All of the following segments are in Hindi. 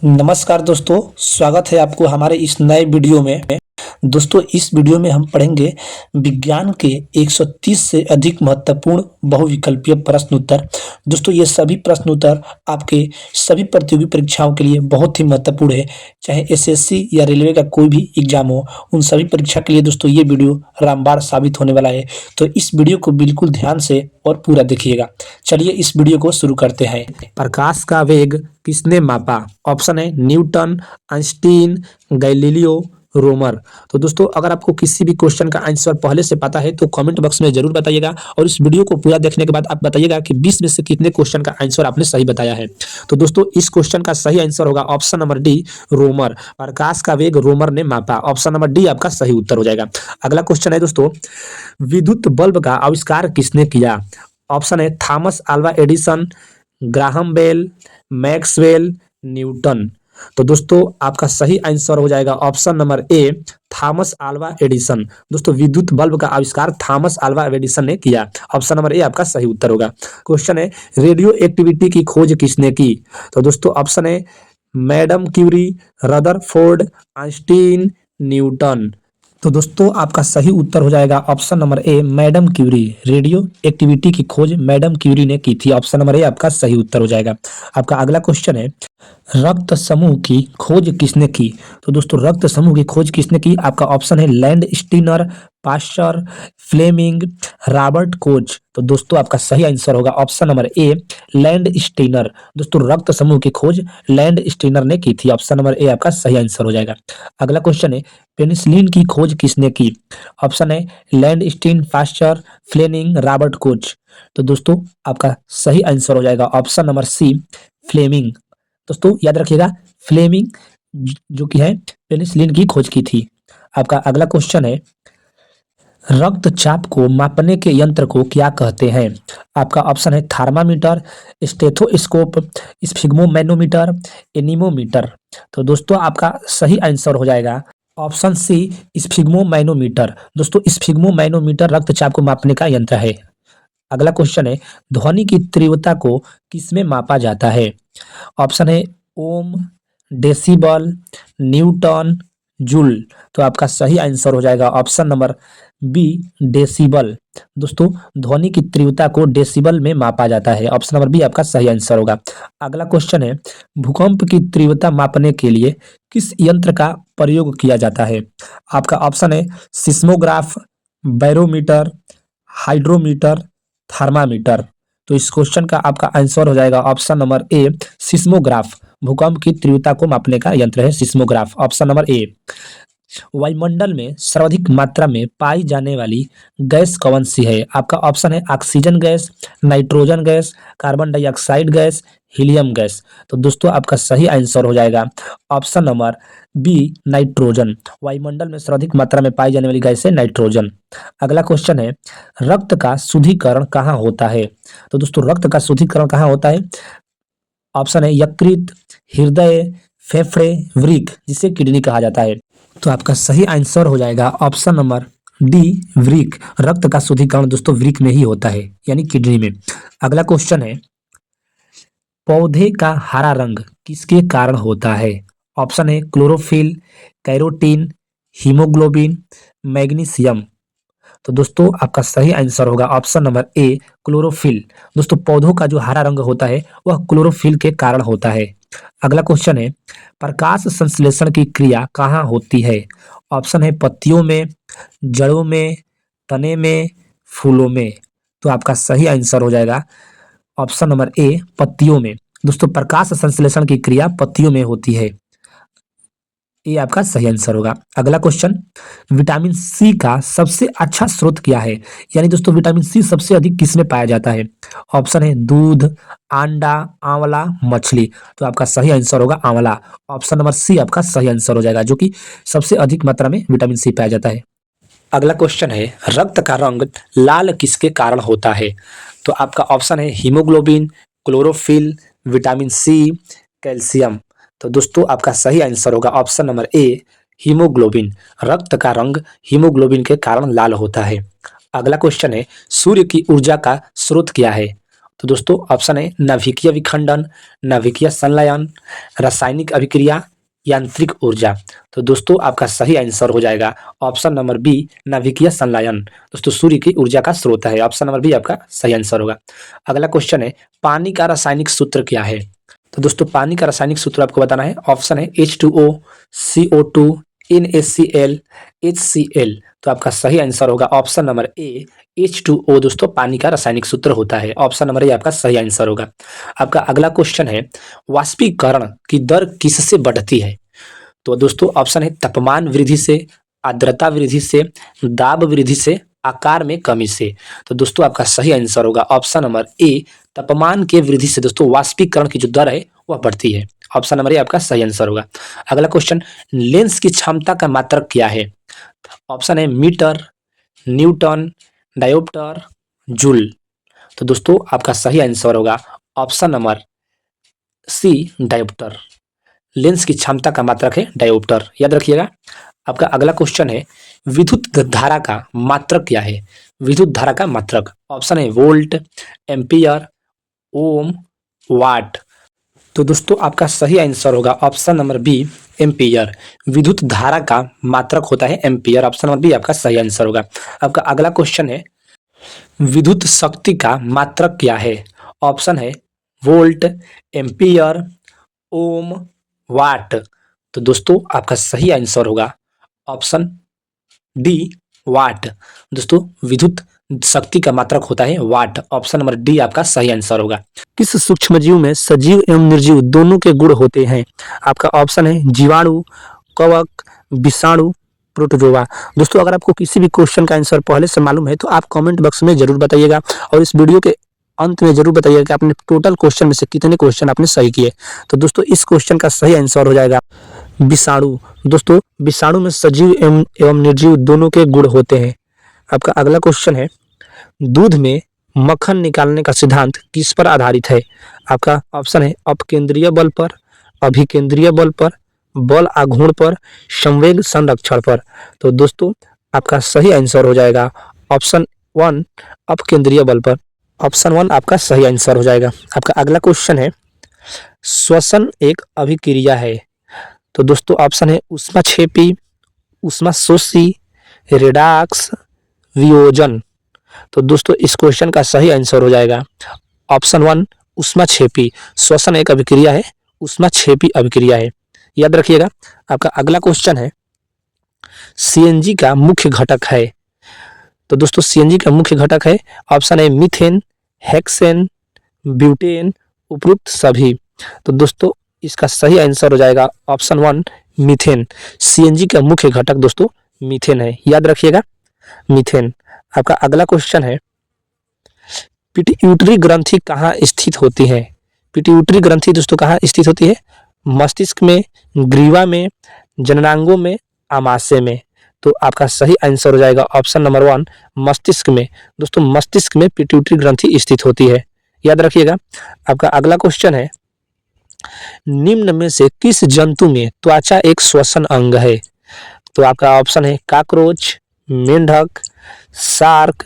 नमस्कार दोस्तों, स्वागत है आपको हमारे इस नए वीडियो में। दोस्तों, इस वीडियो में हम पढ़ेंगे विज्ञान के 130 से अधिक महत्वपूर्ण बहुविकल्पीय प्रश्न उत्तर। दोस्तों, ये सभी प्रश्न उत्तर आपके सभी प्रतियोगी परीक्षाओं के लिए बहुत ही महत्वपूर्ण है। चाहे एसएससी या रेलवे का कोई भी एग्जाम हो, उन सभी परीक्षा के लिए दोस्तों ये वीडियो रामबाण साबित होने वाला है। तो इस वीडियो को बिल्कुल ध्यान से और पूरा देखिएगा। चलिए इस वीडियो को शुरू करते हैं। प्रकाश का वेग किसने मापा? ऑप्शन है न्यूटन, आइंस्टीन, गैलीलियो, रोमर। तो दोस्तों, अगर आपको किसी भी क्वेश्चन का आंसर पहले से पता है तो कमेंट बॉक्स में जरूर बताइएगा, और इस वीडियो को पूरा देखने के बाद आप बताइएगा कि 20 में से कितने क्वेश्चन का आंसर आपने सही बताया है। तो दोस्तों, इस क्वेश्चन का सही आंसर होगा ऑप्शन नंबर डी, रोमर। प्रकाश का वेग रोमर ने मापा। ऑप्शन नंबर डी आपका सही उत्तर हो जाएगा। अगला क्वेश्चन है दोस्तों, विद्युत बल्ब का आविष्कार किसने किया? ऑप्शन है Thomas Alva Edison, Graham Bell, Maxwell, Newton. तो दोस्तों, आपका सही आंसर हो जाएगा option number A, Thomas Alva Edison. दोस्तों, विद्युत बल्ब का आविष्कार थॉमस अल्वा एडिसन ने किया। ऑप्शन नंबर ए आपका सही उत्तर होगा। क्वेश्चन है, रेडियो एक्टिविटी की खोज किसने की? तो दोस्तों, ऑप्शन है madam Curie, Rutherford, Einstein, Newton. तो दोस्तों, आपका सही उत्तर हो जाएगा option number A, madam Curie. Radioactivity की खोज मैडम क्यूरी ने की थी। ऑप्शन नंबर ए आपका सही उत्तर हो जाएगा। आपका अगला क्वेश्चन है, रक्त समूह की खोज किसने की? तो दोस्तों, रक्त समूह की खोज किसने की? आपका ऑप्शन है Landsteiner, Pasteur, Fleming, Robert Koch. तो दोस्तों, आपका सही आंसर होगा option number A, Landsteiner. दोस्तों, रक्त समूह की खोज लैंड स्टीनर ने की थी। ऑप्शन नंबर ए आपका सही आंसर हो जाएगा। अगला क्वेश्चन है, पेनिसिलिन की खोज किसने की? ऑप्शन है Landsteiner, Pasteur, Fleming, Robert Koch. तो दोस्तों, आपका सही आंसर हो जाएगा ऑप्शन नंबर सी, फ्लेमिंग। दोस्तों, याद रखिएगा, फ्लेमिंग जो कि है पेनिसिलिन की खोज की थी। आपका अगला क्वेश्चन है, रक्तचाप को मापने के यंत्र को क्या कहते हैं? आपका ऑप्शन है थर्मामीटर, स्टेथोस्कोप, स्फिग्मोमैनोमीटर, एनीमोमीटर। तो दोस्तों, आपका सही आंसर हो जाएगा ऑप्शन सी, स्फिग्मोमैनोमीटर। दोस्तों, स्फिग्मोमैनोमीटर रक्तचाप को मापने का यंत्र है। अगला क्वेश्चन है, ध्वनि की तीव्रता को किसमें मापा जाता है? ऑप्शन है ओम, डेसिबल, न्यूटन, जूल। तो आपका सही आंसर हो जाएगा ऑप्शन नंबर बी, डेसिबल। दोस्तों, ध्वनि की तीव्रता को डेसिबल में मापा जाता है। ऑप्शन नंबर बी आपका सही आंसर होगा। अगला क्वेश्चन है, भूकंप की तीव्रता मापने के लिए किस यंत्र का प्रयोग किया जाता है? आपका ऑप्शन है सिस्मोग्राफ, बैरोमीटर, हाइड्रोमीटर, थर्मामीटर। तो इस क्वेश्चन का आपका आंसर हो जाएगा ऑप्शन नंबर ए, सिस्मोग्राफ। भूकंप की तीव्रता को मापने का यंत्र है सिस्मोग्राफ। ऑप्शन नंबर ए। वायुमंडल में सर्वाधिक मात्रा में पाई जाने वाली गैस कौन सी है? आपका ऑप्शन है oxygen gas, nitrogen gas, carbon dioxide gas, helium gas. तो दोस्तों, आपका सही आंसर हो जाएगा ऑप्शन नंबर बी, नाइट्रोजन। वायुमंडल में सर्वाधिक मात्रा में पाई जाने वाली गैस है नाइट्रोजन। अगला क्वेश्चन है, रक्त का शुद्धिकरण कहाँ होता है? तो दोस्तों, रक्त का शुद्धिकरण कहाँ होता है? ऑप्शन है यकृत, हृदय, फेफड़े, वृक्क, जिसे किडनी कहा जाता है। तो आपका सही आंसर हो जाएगा ऑप्शन नंबर डी, वृक्क। रक्त का शुद्धिकरण दोस्तों वृक्क में ही होता है, यानी किडनी में। अगला क्वेश्चन है, पौधे का हरा रंग किसके कारण होता है? ऑप्शन है क्लोरोफिल, कैरोटीन, हीमोग्लोबिन, मैग्नीशियम। तो दोस्तों, आपका सही आंसर होगा ऑप्शन नंबर ए, क्लोरोफिल। दोस्तों, पौधों का जो हरा रंग होता है वह क्लोरोफिल के कारण होता है। अगला क्वेश्चन है, प्रकाश संश्लेषण की क्रिया कहाँ होती है? ऑप्शन है पत्तियों में, जड़ों में, तने में, फूलों में। तो आपका सही आंसर हो जाएगा ऑप्शन नंबर ए, पत्तियों में। दोस्तों, प्रकाश संश्लेषण की क्रिया पत्तियों में होती है। ये आपका सही आंसर होगा। अगला क्वेश्चन, विटामिन सी का सबसे अच्छा स्रोत क्या है? यानी दोस्तों, विटामिन सी सबसे अधिक किसमें पाया जाता है? ऑप्शन है दूध, अंडा, आंवला, मछली। तो आपका सही आंसर होगा आंवला। ऑप्शन नंबर सी आपका सही आंसर हो जाएगा, जो कि सबसे अधिक मात्रा में विटामिन सी पाया जाता है। अगला क्वेश्चन है, रक्त का रंग लाल किसके कारण होता है? तो आपका ऑप्शन है haemoglobin, chlorophyll, vitamin C, calcium. तो दोस्तों, आपका सही आंसर होगा ऑप्शन नंबर ए, हीमोग्लोबिन। रक्त का रंग हीमोग्लोबिन के कारण लाल होता है। अगला क्वेश्चन है, सूर्य की ऊर्जा का स्रोत क्या है? तो दोस्तों ऑप्शन है नाभिकीय विखंडन, नाभिकीय संलयन, रासायनिक अभिक्रिया, यांत्रिक ऊर्जा। तो दोस्तों आपका सही आंसर हो जाएगा ऑप्शन नंबर बी, नाभिकीय संलयन। दोस्तों सूर्य की ऊर्जा का स्रोत है। ऑप्शन नंबर बी आपका सही आंसर होगा। अगला क्वेश्चन है पानी का रासायनिक सूत्र क्या है? तो दोस्तों पानी का रासायनिक सूत्र आपको बताना है। ऑप्शन है H2O, CO2, NaCl, HCl। तो आपका सही आंसर होगा ऑप्शन नंबर ए, H2O। दोस्तों पानी का रासायनिक सूत्र होता है। ऑप्शन नंबर ए आपका सही आंसर होगा। आपका अगला क्वेश्चन है वाष्पीकरण की दर किससे बढ़ती है? तो दोस्तों ऑप्शन है तापमान वृद्धि से, आर्द्रता वृद्धि से, दाब वृद्धि से, आकार में कमी से। तो दोस्तों आपका सही आंसर होगा ऑप्शन नंबर ए, तापमान के वृद्धि से दोस्तों वाष्पीकरण की जो दर है वह बढ़ती है। ऑप्शन नंबर ए आपका सही आंसर होगा। अगला क्वेश्चन लेंस की क्षमता का मात्रक क्या है? ऑप्शन है मीटर, न्यूटन, डायोप्टर, जूल। तो दोस्तों आपका सही आंसर होगा option number C, dioptre. Lens की क्षमता का मात्रक है डायोप्टर, याद रखिएगा। आपका अगला क्वेश्चन है विद्युत धारा का मात्रक क्या है? विद्युत धारा का मात्रक ऑप्शन है वोल्ट, एम्पियर, ओम, वाट। तो दोस्तों आपका सही आंसर होगा ऑप्शन नंबर बी, एम्पियर। विद्युत धारा का मात्रक होता है एम्पियर। ऑप्शन नंबर बी आपका सही आंसर होगा। आपका अगला क्वेश्चन है विद्युत शक्ति का मात्रक क्या है? ऑप्शन है वोल्ट, एम्पियर, ओम, वाट। तो दोस्तों आपका सही आंसर होगा ऑप्शन डी, वाट। दोस्तों विद्युत शक्ति का मात्रक होता है वाट। ऑप्शन नंबर डी आपका सही आंसर होगा। किस सूक्ष्मजीव में सजीव एवं निर्जीव दोनों के गुण होते हैं? आपका ऑप्शन है जीवाणु, कवक, विषाणु, प्रोटोजोआ। दोस्तों अगर आपको किसी भी क्वेश्चन का आंसर पहले से मालूम है तो आप कमेंट बॉक्स में जरूर बताइएगा और इस वीडियो के अंत में जरूर बताइएगा कि आपने टोटल क्वेश्चन में से कितने क्वेश्चन आपने सही किए। तो दोस्तों इस क्वेश्चन का सही आंसर हो जाएगा विषाणु। दोस्तों विषाणु में सजीव एवं निर्जीव दोनों के गुण होते हैं। आपका अगला क्वेश्चन है दूध में मक्खन निकालने का सिद्धांत किस पर आधारित है? आपका ऑप्शन है अपकेंद्रीय बल पर, अभिकेंद्रीय बल पर, बल आघूर्ण पर, संवेग संरक्षण पर। तो दोस्तों आपका सही आंसर हो जाएगा ऑप्शन वन, अपकेंद्रीय बल पर। ऑप्शन वन आपका सही आंसर हो जाएगा। आपका अगला क्वेश्चन है श्वसन एक अभिक्रिया है। तो दोस्तों ऑप्शन है ऊष्माक्षेपी, ऊष्माशोषी, रेडॉक्स, वियोजन। तो दोस्तों इस क्वेश्चन का सही आंसर हो जाएगा ऑप्शन वन, ऊष्माक्षेपी। श्वसन एक अभिक्रिया है, ऊष्माक्षेपी अभिक्रिया है, याद रखिएगा। आपका अगला क्वेश्चन है सीएनजी का मुख्य घटक है। तो दोस्तों सीएनजी का मुख्य घटक है ऑप्शन है मीथेन, हेक्सेन, ब्यूटेन, उपरोक्त सभी। तो दोस्तों इसका सही आंसर हो जाएगा ऑप्शन वन, मीथेन। सीएनजी का मुख्य घटक दोस्तों मीथेन है, याद रखिएगा मीथेन। आपका अगला क्वेश्चन है पिट्यूटरी ग्रंथि कहाँ स्थित होती है? पिट्यूटरी ग्रंथि दोस्तों कहाँ स्थित होती है? मस्तिष्क में, ग्रीवा में, जननांगों में, आमाशय में। तो आपका सही आंसर हो जाएगा ऑप्शन नंबर वन, मस्तिष्क में। दोस्तों मस्तिष्क में पिट्यूटरी ग्रंथि स्थित होती है, याद रखिएगा। आपका अगला क्वेश्चन है निम्न में से किस जंतु में त्वचा एक श्वसन अंग है? तो आपका ऑप्शन है काकरोच, मेंढक, शार्क,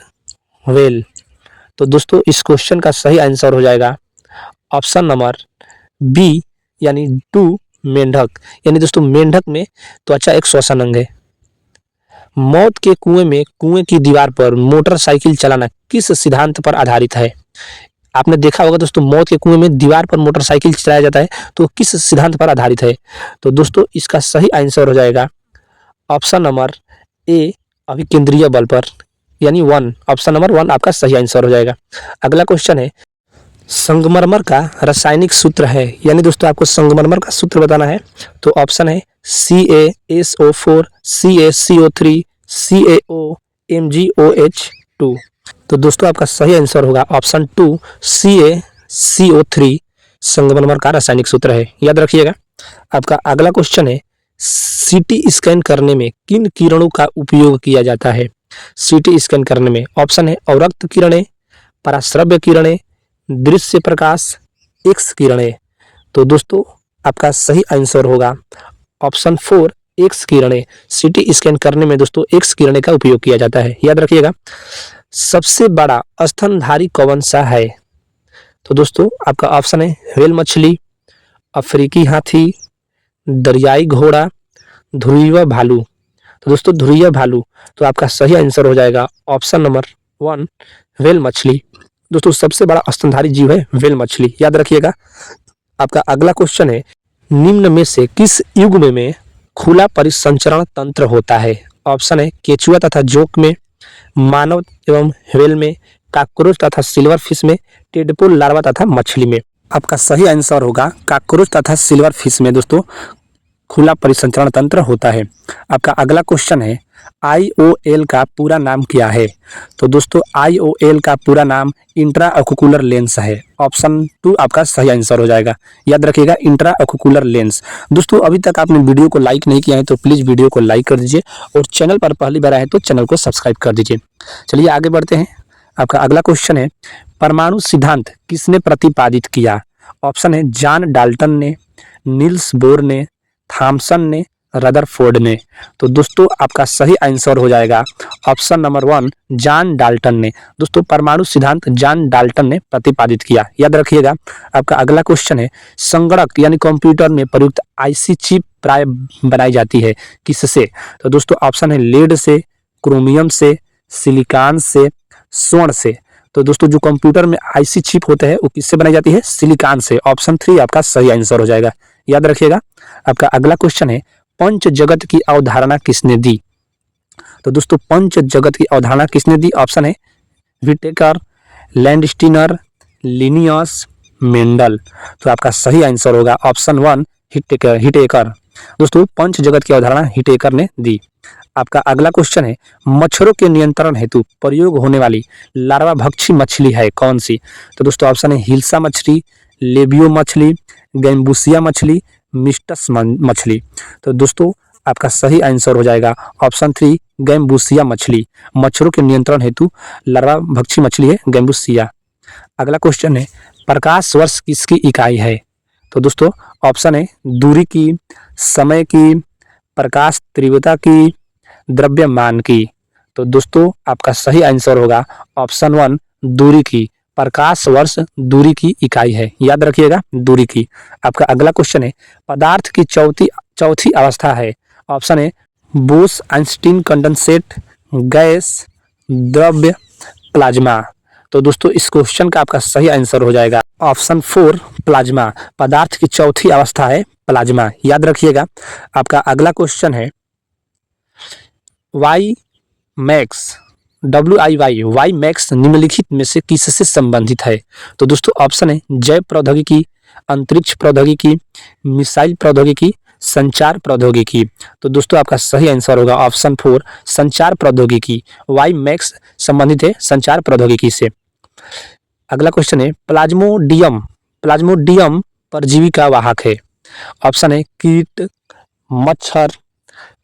व्हेल। तो दोस्तों इस क्वेश्चन का सही आंसर हो जाएगा ऑप्शन नंबर बी यानी टू, मेंढक। यानी दोस्तों मेंढक में त्वचा एक श्वसन अंग है। मौत के कुएं में कुएं की दीवार पर मोटरसाइकिल चलाना किस सिद्धांत पर आधारित है? आपने देखा होगा दोस्तों मौत के कुएं में दीवार पर मोटरसाइकिल चलाया जाता है, तो किस सिद्धांत पर आधारित है? तो दोस्तों इसका सही आंसर हो जाएगा ऑप्शन नंबर ए, अभिकेंद्रीय बल पर, यानी वन। ऑप्शन नंबर वन आपका सही आंसर हो जाएगा। अगला क्वेश्चन है संगमरमर का रासायनिक सूत्र है, यानी दोस्तों आपको संगमरमर का सूत्र बताना है। तो ऑप्शन है CaSO4, CaCO3, CaOMgOH2। तो दोस्तों आपका सही आंसर होगा ऑप्शन टू, CaCO3 संगमरमर का रासायनिक सूत्र है, याद रखिएगा। आपका अगला क्वेश्चन है सीटी स्कैन करने में किन किरणों का उपयोग किया जाता है? सीटी स्कैन करने में ऑप्शन है अवरक्त किरणें, पराश्रव्य किरणें, दृश्य प्रकाश, एक्स किरणें। तो दोस्तों आपका सही आंसर होगा ऑप्शन फोर, एक्स किरणें। सीटी स्कैन करने में दोस्तों एक्स किरणें का उपयोग किया जाता है, याद रखिएगा। सबसे बड़ा स्तनधारी कौन सा है? तो दोस्तों आपका ऑप्शन है व्हेल मछली, अफ्रीकी हाथी, दरियाई घोड़ा, ध्रुवीय भालू। तो दोस्तों ध्रुवीय भालू, तो आपका सही आंसर हो जाएगा ऑप्शन नंबर 1 व्हेल मछली। दोस्तों सबसे बड़ा स्तनधारी जीव है व्हेल मछली, याद रखिएगा। आपका अगला क्वेश्चन है निम्न में से किस युग्म में खुला परिसंचरण तंत्र होता है? ऑप्शन है केचुआ तथा जोंक में, मानव एवं व्हेल में, कॉकरोच तथा सिल्वर फिश में, टेडपोल लार्वा तथा मछली में। आपका सही आंसर होगा कॉकरोच तथा सिल्वर फिश में दोस्तों खुला परिसंचरण तंत्र होता है। आपका अगला क्वेश्चन है IOL का पूरा नाम क्या है? तो दोस्तों IOL का पूरा नाम इंट्रा ऑक्यूलर लेंस है। ऑप्शन 2 आपका सही आंसर हो जाएगा, याद रखिएगा इंट्रा ऑक्यूलर लेंस। दोस्तों अभी तक आपने वीडियो को लाइक नहीं किया है तो प्लीज़ वीडियो को लाइक कर दीजिए और चैनल पर पहली बार आए तो चैनल को सब्सक्राइब कर दीजिए। चलिए आगे बढ़ते हैं। आपका अगला क्वेश्चन है परमाणु सिद्धांत किसने प्रतिपादित किया? ऑप्शन है जॉन डाल्टन ने, नील्स बोर ने, थॉमसन ने, रदरफोर्ड ने। तो दोस्तों आपका सही आंसर हो जाएगा ऑप्शन नंबर 1 जॉन डाल्टन ने। दोस्तों परमाणु सिद्धांत जॉन डाल्टन ने प्रतिपादित किया, याद रखिएगा। आपका अगला क्वेश्चन है संगणक यानी कंप्यूटर में प्रयुक्त आईसी चिप प्राय बनाई जाती है किससे? तो दोस्तों ऑप्शन है लेड से, क्रोमियम से, सिलिकॉन से, स्वर्ण से। तो दोस्तों जो कंप्यूटर में आईसी चिप होते हैं वो किससे बनाई जाती है? सिलिकॉन से। ऑप्शन 3 आपका सही आंसर हो जाएगा, याद रखिएगा। आपका अगला क्वेश्चन है पंच जगत की अवधारणा किसने दी? तो दोस्तों पंच जगत की अवधारणा किसने दी? ऑप्शन है विटेकर, लैंडस्टीनर, लिनियस, मेंडल। तो आपका सही आंसर होगा ऑप्शन 1 हिटेकर। दोस्तों पंच जगत की अवधारणा हिटेकर ने दी। आपका अगला क्वेश्चन है मच्छरों के नियंत्रण हेतु प्रयोग होने वाली लार्वा भक्षी मछली है कौन सी? तो दोस्तों ऑप्शन है हिल्सा मछली, लेबियो मछली, गैम्बूसिया मछली, मिस्टस मछली। तो दोस्तों आपका सही आंसर हो जाएगा ऑप्शन 3 गैम्बूसिया मछली। मच्छरों के नियंत्रण हेतु लार्वा भक्षी मछली है गैम्बूसिया। अगला क्वेश्चन है प्रकाश वर्ष किसकी इकाई है? तो दोस्तों ऑप्शन है दूरी की, समय की, प्रकाश तीव्रता की, द्रव्यमान की। तो दोस्तों आपका सही आंसर होगा ऑप्शन 1 दूरी की। प्रकाश वर्ष दूरी की इकाई है, याद रखिएगा दूरी की। आपका अगला क्वेश्चन है पदार्थ की चौथी अवस्था है। ऑप्शन है बोस आइंस्टीन कंडेंसेट, गैस, द्रव्य, प्लाज्मा। तो दोस्तों इस क्वेश्चन का आपका सही आंसर हो जाएगा ऑप्शन 4 प्लाज्मा। पदार्थ की चौथी अवस्था है प्लाज्मा, याद रखिएगा। आपका अगला क्वेश्चन है वाई मैक्स वाई मैक्स निम्नलिखित में से किससे संबंधित है? तो दोस्तों ऑप्शन है जैव प्रौद्योगिकी, अंतरिक्ष प्रौद्योगिकी, मिसाइल प्रौद्योगिकी, संचार प्रौद्योगिकी। तो दोस्तों आपका सही आंसर होगा ऑप्शन 4 संचार प्रौद्योगिकी। वाई मैक्स संबंधित है संचार प्रौद्योगिकी से। अगला क्वेश्चन है प्लाज्मोडियम परजीवी का वाहक है। ऑप्शन है कीट, मच्छर,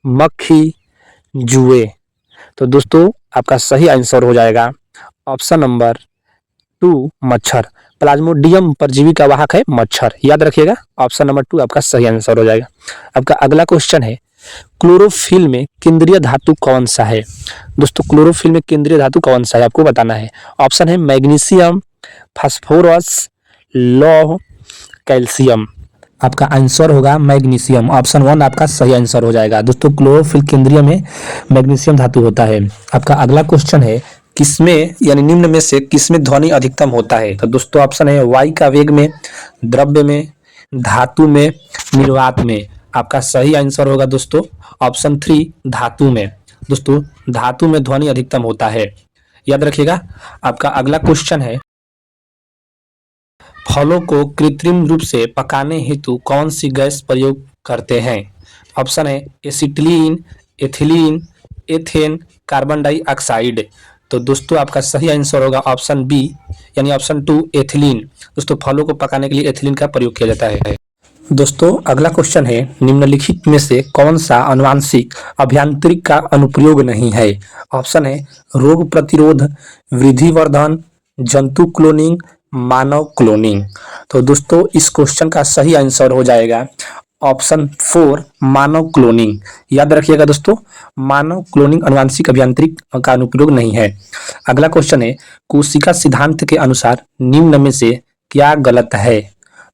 मक्खी, जुए। तो दोस्तों आपका सही आंसर हो जाएगा ऑप्शन नंबर 2 मच्छर। प्लाज्मोडियम परजीवी का वाहक है मच्छर, याद रखिएगा। ऑप्शन नंबर 2 आपका सही आंसर हो जाएगा। आपका अगला क्वेश्चन है क्लोरोफिल में केंद्रीय धातु कौन सा है? दोस्तों क्लोरोफिल में केंद्रीय धातु कौन सा है आपको बताना है। ऑप्शन है मैग्नीशियम, फास्फोरस, लौह, कैल्शियम। आपका आंसर होगा मैग्नीशियम। ऑप्शन 1 आपका सही आंसर हो जाएगा। दोस्तों क्लोरोफिल केंद्रीय में मैग्नीशियम धातु होता है। आपका अगला क्वेश्चन है किसमें यानी निम्न में से किसमें ध्वनि अधिकतम होता है? तो दोस्तों ऑप्शन है वायु का वेग में, द्रव्य में, धातु में, निर्वात में। आपका सही आंसर होगा दोस्तों ऑप्शन 3 धातु में। दोस्तों धातु में ध्वनि अधिकतम होता है, याद रखिएगा। आपका अगला क्वेश्चन है फलों को कृत्रिम रूप से पकाने हेतु कौन सी गैस प्रयोग करते हैं? ऑप्शन है acetylene, ethylene, ethane, carbon dioxide. तो दोस्तों आपका सही आंसर होगा ऑप्शन बी यानी ऑप्शन 2 एथिलीन। दोस्तों फलों को पकाने के लिए एथिलीन का प्रयोग किया जाता है। दोस्तों अगला क्वेश्चन है निम्नलिखित में से कौन सा आनुवांशिक अभियांत्रिक का अनुप्रयोग नहीं है? ऑप्शन है रोग प्रतिरोध, वृद्धिवर्धन, जंतु क्लोनिंग, मानव क्लोनिंग। तो दोस्तों इस क्वेश्चन का सही आंसर हो जाएगा ऑप्शन 4 मानव क्लोनिंग, याद रखिएगा दोस्तों। मानव क्लोनिंग आनुवांशिक अभियांत्रिक का अनुप्रयोग नहीं है। अगला क्वेश्चन है कोशिका सिद्धांत के अनुसार निम्न में से क्या गलत है?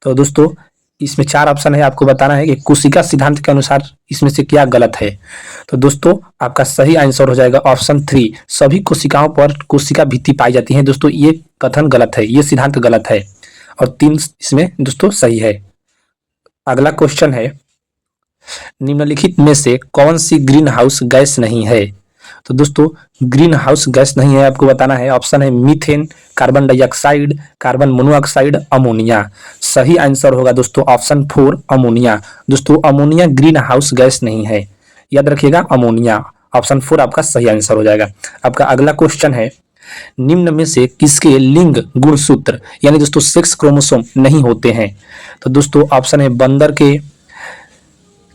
तो दोस्तों इसमें 4 ऑप्शन है, आपको बताना है कि कोशिका सिद्धांत के अनुसार इसमें से क्या गलत है। तो दोस्तों आपका सही आंसर हो जाएगा ऑप्शन 3, सभी कोशिकाओं पर कोशिका भित्ति पाई जाती है। दोस्तों ये कथन गलत है, ये सिद्धांत गलत है और 3 इसमें दोस्तों सही है। अगला क्वेश्चन है, निम्नलिखित में से कौन सी ग्रीन हाउस गैस नहीं है? तो दोस्तों ग्रीन हाउस गैस नहीं है, आपको बताना है। ऑप्शन है methane, carbon dioxide, carbon monoxide, ammonia. सही आंसर होगा दोस्तों ऑप्शन 4 अमोनिया। दोस्तों अमोनिया ग्रीन हाउस गैस नहीं है, याद रखिएगा अमोनिया। ऑप्शन 4 आपका सही आंसर हो जाएगा। आपका अगला क्वेश्चन है, निम्न में से किसके लिंग गुणसूत्र यानी दोस्तों सेक्स क्रोमोसोम नहीं होते हैं? तो दोस्तों ऑप्शन है बंदर के,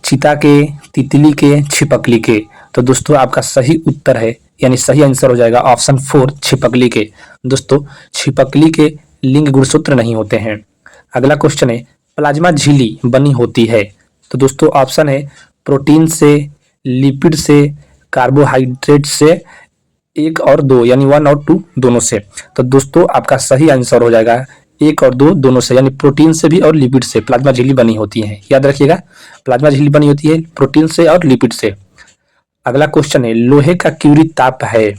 चीता के, तितली के, छिपकली के। तो दोस्तों आपका सही उत्तर है यानी सही आंसर हो जाएगा ऑप्शन 4 छिपकली के। दोस्तों छिपकली के लिंग गुणसूत्र नहीं होते हैं। अगला क्वेश्चन है, प्लाज्मा झिल्ली बनी होती है? तो दोस्तों ऑप्शन है प्रोटीन से, लिपिड से, कार्बोहाइड्रेट से, 1 और 2 यानी 1 और 2 दोनों से। तो दोस्तों आपका सही आंसर हो जाएगा 1 और 2 दोनों से, यानी प्रोटीन से भी और लिपिड से प्लाज्मा झिल्ली बनी होती है। याद रखिएगा प्लाज्मा झिल्ली बनी होती है प्रोटीन से और लिपिड से। अगला क्वेश्चन है, लोहे का क्यूरी ताप है?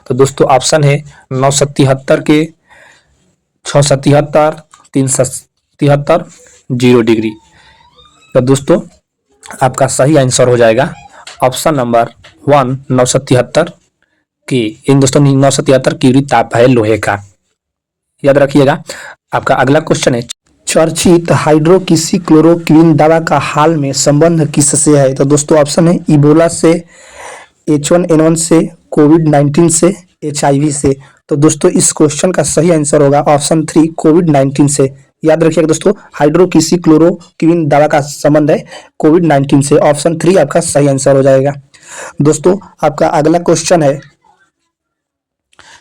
तो दोस्तों ऑप्शन है 973 के, 677, 373, 0 डिग्री। तो दोस्तों आपका सही आंसर हो जाएगा ऑप्शन नंबर 1 973 के। इन दोस्तों 973 क्यूरी ताप है लोहे का, याद रखिएगा। आपका अगला क्वेश्चन है, चर्चित हाइड्रोक्सी क्लोरोक्विन दवा का हाल में संबंध किससे है? तो दोस्तों ऑप्शन है इबोला से, H1N1 से, कोविड-19 से, HIV से। तो दोस्तों इस क्वेश्चन का सही आंसर होगा ऑप्शन 3 कोविड-19 से। याद रखिएगा दोस्तों हाइड्रोक्सी क्लोरोक्विन दवा का संबंध है कोविड-19 से। ऑप्शन 3 आपका सही आंसर हो जाएगा। दोस्तों आपका अगला क्वेश्चन है,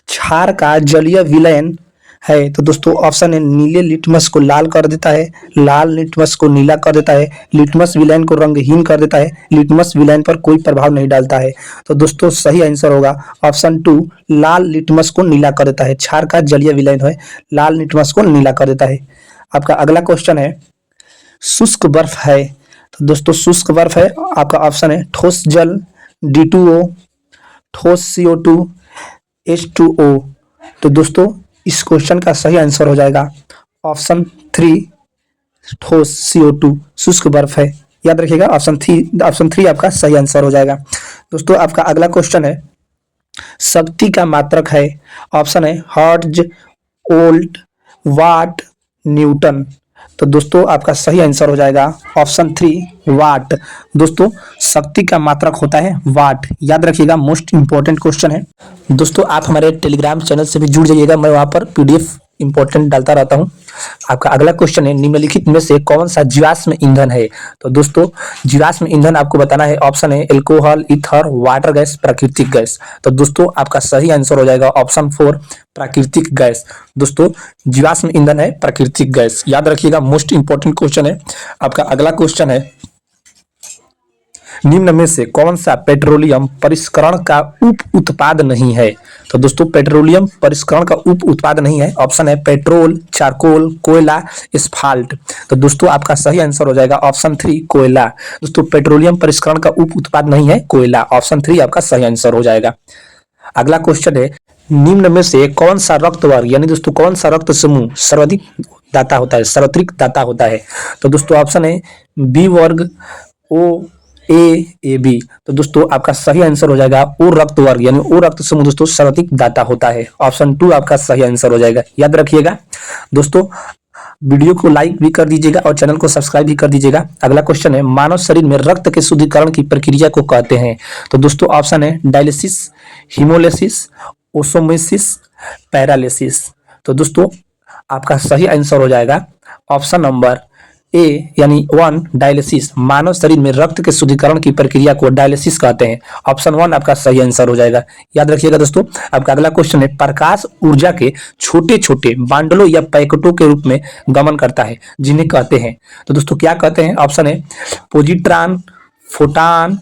क्षार का जलीय विलयन है? तो दोस्तों ऑप्शन है नीले लिटमस को लाल कर देता है, लाल लिटमस को नीला कर देता है, लिटमस विलयन को रंगहीन कर देता है, लिटमस विलयन पर कोई प्रभाव नहीं डालता है। तो दोस्तों सही आंसर होगा ऑप्शन 2 लाल लिटमस को नीला कर देता है। क्षार का जलीय विलयन है, लाल लिटमस को नीला कर देता है। आपका अगला क्वेश्चन है, शुष्क बर्फ है? तो दोस्तों शुष्क बर्फ है, आपका ऑप्शन है ठोस जल, D2O, ठोस CO2, H2O। तो दोस्तों इस क्वेश्चन का सही आंसर हो जाएगा ऑप्शन 3 ठोस CO2 शुष्क बर्फ है। याद रखिएगा ऑप्शन 3 आपका सही आंसर हो जाएगा। दोस्तों आपका अगला क्वेश्चन है, शक्ति का मात्रक है? ऑप्शन है हर्ट्ज, वोल्ट, वाट, न्यूटन। तो दोस्तों आपका सही आंसर हो जाएगा ऑप्शन 3 वाट। दोस्तों शक्ति का मात्रक होता है वाट, याद रखिएगा मोस्ट इंपॉर्टेंट क्वेश्चन है। दोस्तों आप हमारे टेलीग्राम चैनल से भी जुड़ जाइएगा, मैं वहां पर PDF इंपॉर्टेंट डालता रहता हूं। आपका अगला क्वेश्चन है, निम्नलिखित में से कौन सा जीवाश्म ईंधन है? तो दोस्तों जीवाश्म ईंधन आपको बताना है। ऑप्शन है एल्कोहल, ईथर, वाटर गैस, प्राकृतिक गैस। तो दोस्तों आपका सही आंसर हो जाएगा ऑप्शन 4 प्राकृतिक गैस। दोस्तों जीवाश्म ईंधन है प्राकृतिक गैस, याद रखिएगा मोस्ट इंपॉर्टेंट क्वेश्चन है। आपका अगला क्वेश्चन है, निम्न में से कौन सा पेट्रोलियम परिष्करण का उप उत्पाद नहीं है? तो दोस्तों पेट्रोलियम परिष्करण का उप उत्पाद नहीं है। ऑप्शन है पेट्रोल, चारकोल, कोयला, एस्फाल्ट। तो दोस्तों आपका सही आंसर हो जाएगा ऑप्शन 3 कोयला। दोस्तों पेट्रोलियम परिष्करण का उप उत्पाद नहीं है कोयला। ऑप्शन 3 आपका सही आंसर हो जाएगा। अगला क्वेश्चन है, निम्न में से कौन सा रक्त वर्ग यानी दोस्तों कौन सा रक्त समूह सर्वाधिक दाता होता है, सर्वाधिक दाता होता है? तो दोस्तों ऑप्शन है बी वर्ग, O, A, B। तो दोस्तों आपका सही आंसर हो जाएगा ओ रक्त वर्ग यानी ओ रक्त समूह दोस्तों सर्वाधिक दाता होता है। ऑप्शन 2 आपका सही आंसर हो जाएगा, याद रखिएगा। दोस्तों वीडियो को लाइक भी कर दीजिएगा और चैनल को सब्सक्राइब भी कर दीजिएगा। अगला क्वेश्चन है, मानव शरीर में रक्त के शुद्धिकरण की प्रक्रिया को कहते हैं? तो दोस्तों ऑप्शन है डायलिसिस, हीमोलिसिस, ओसोमोसिस, पैरालिसिस। तो दोस्तों आपका सही आंसर हो जाएगा ऑप्शन नंबर A यानी 1 डायलिसिस। मानव शरीर में रक्त के शुद्धिकरण की प्रक्रिया को डायलिसिस कहते हैं। ऑप्शन 1 आपका सही आंसर हो जाएगा, याद रखिएगा। दोस्तों आपका अगला क्वेश्चन है, प्रकाश ऊर्जा के छोटे छोटे बांडलों या पैकेटों के रूप में गमन करता है, जिन्हें कहते हैं? तो दोस्तों क्या कहते हैं? ऑप्शन है पॉजिट्रॉन, फोटॉन,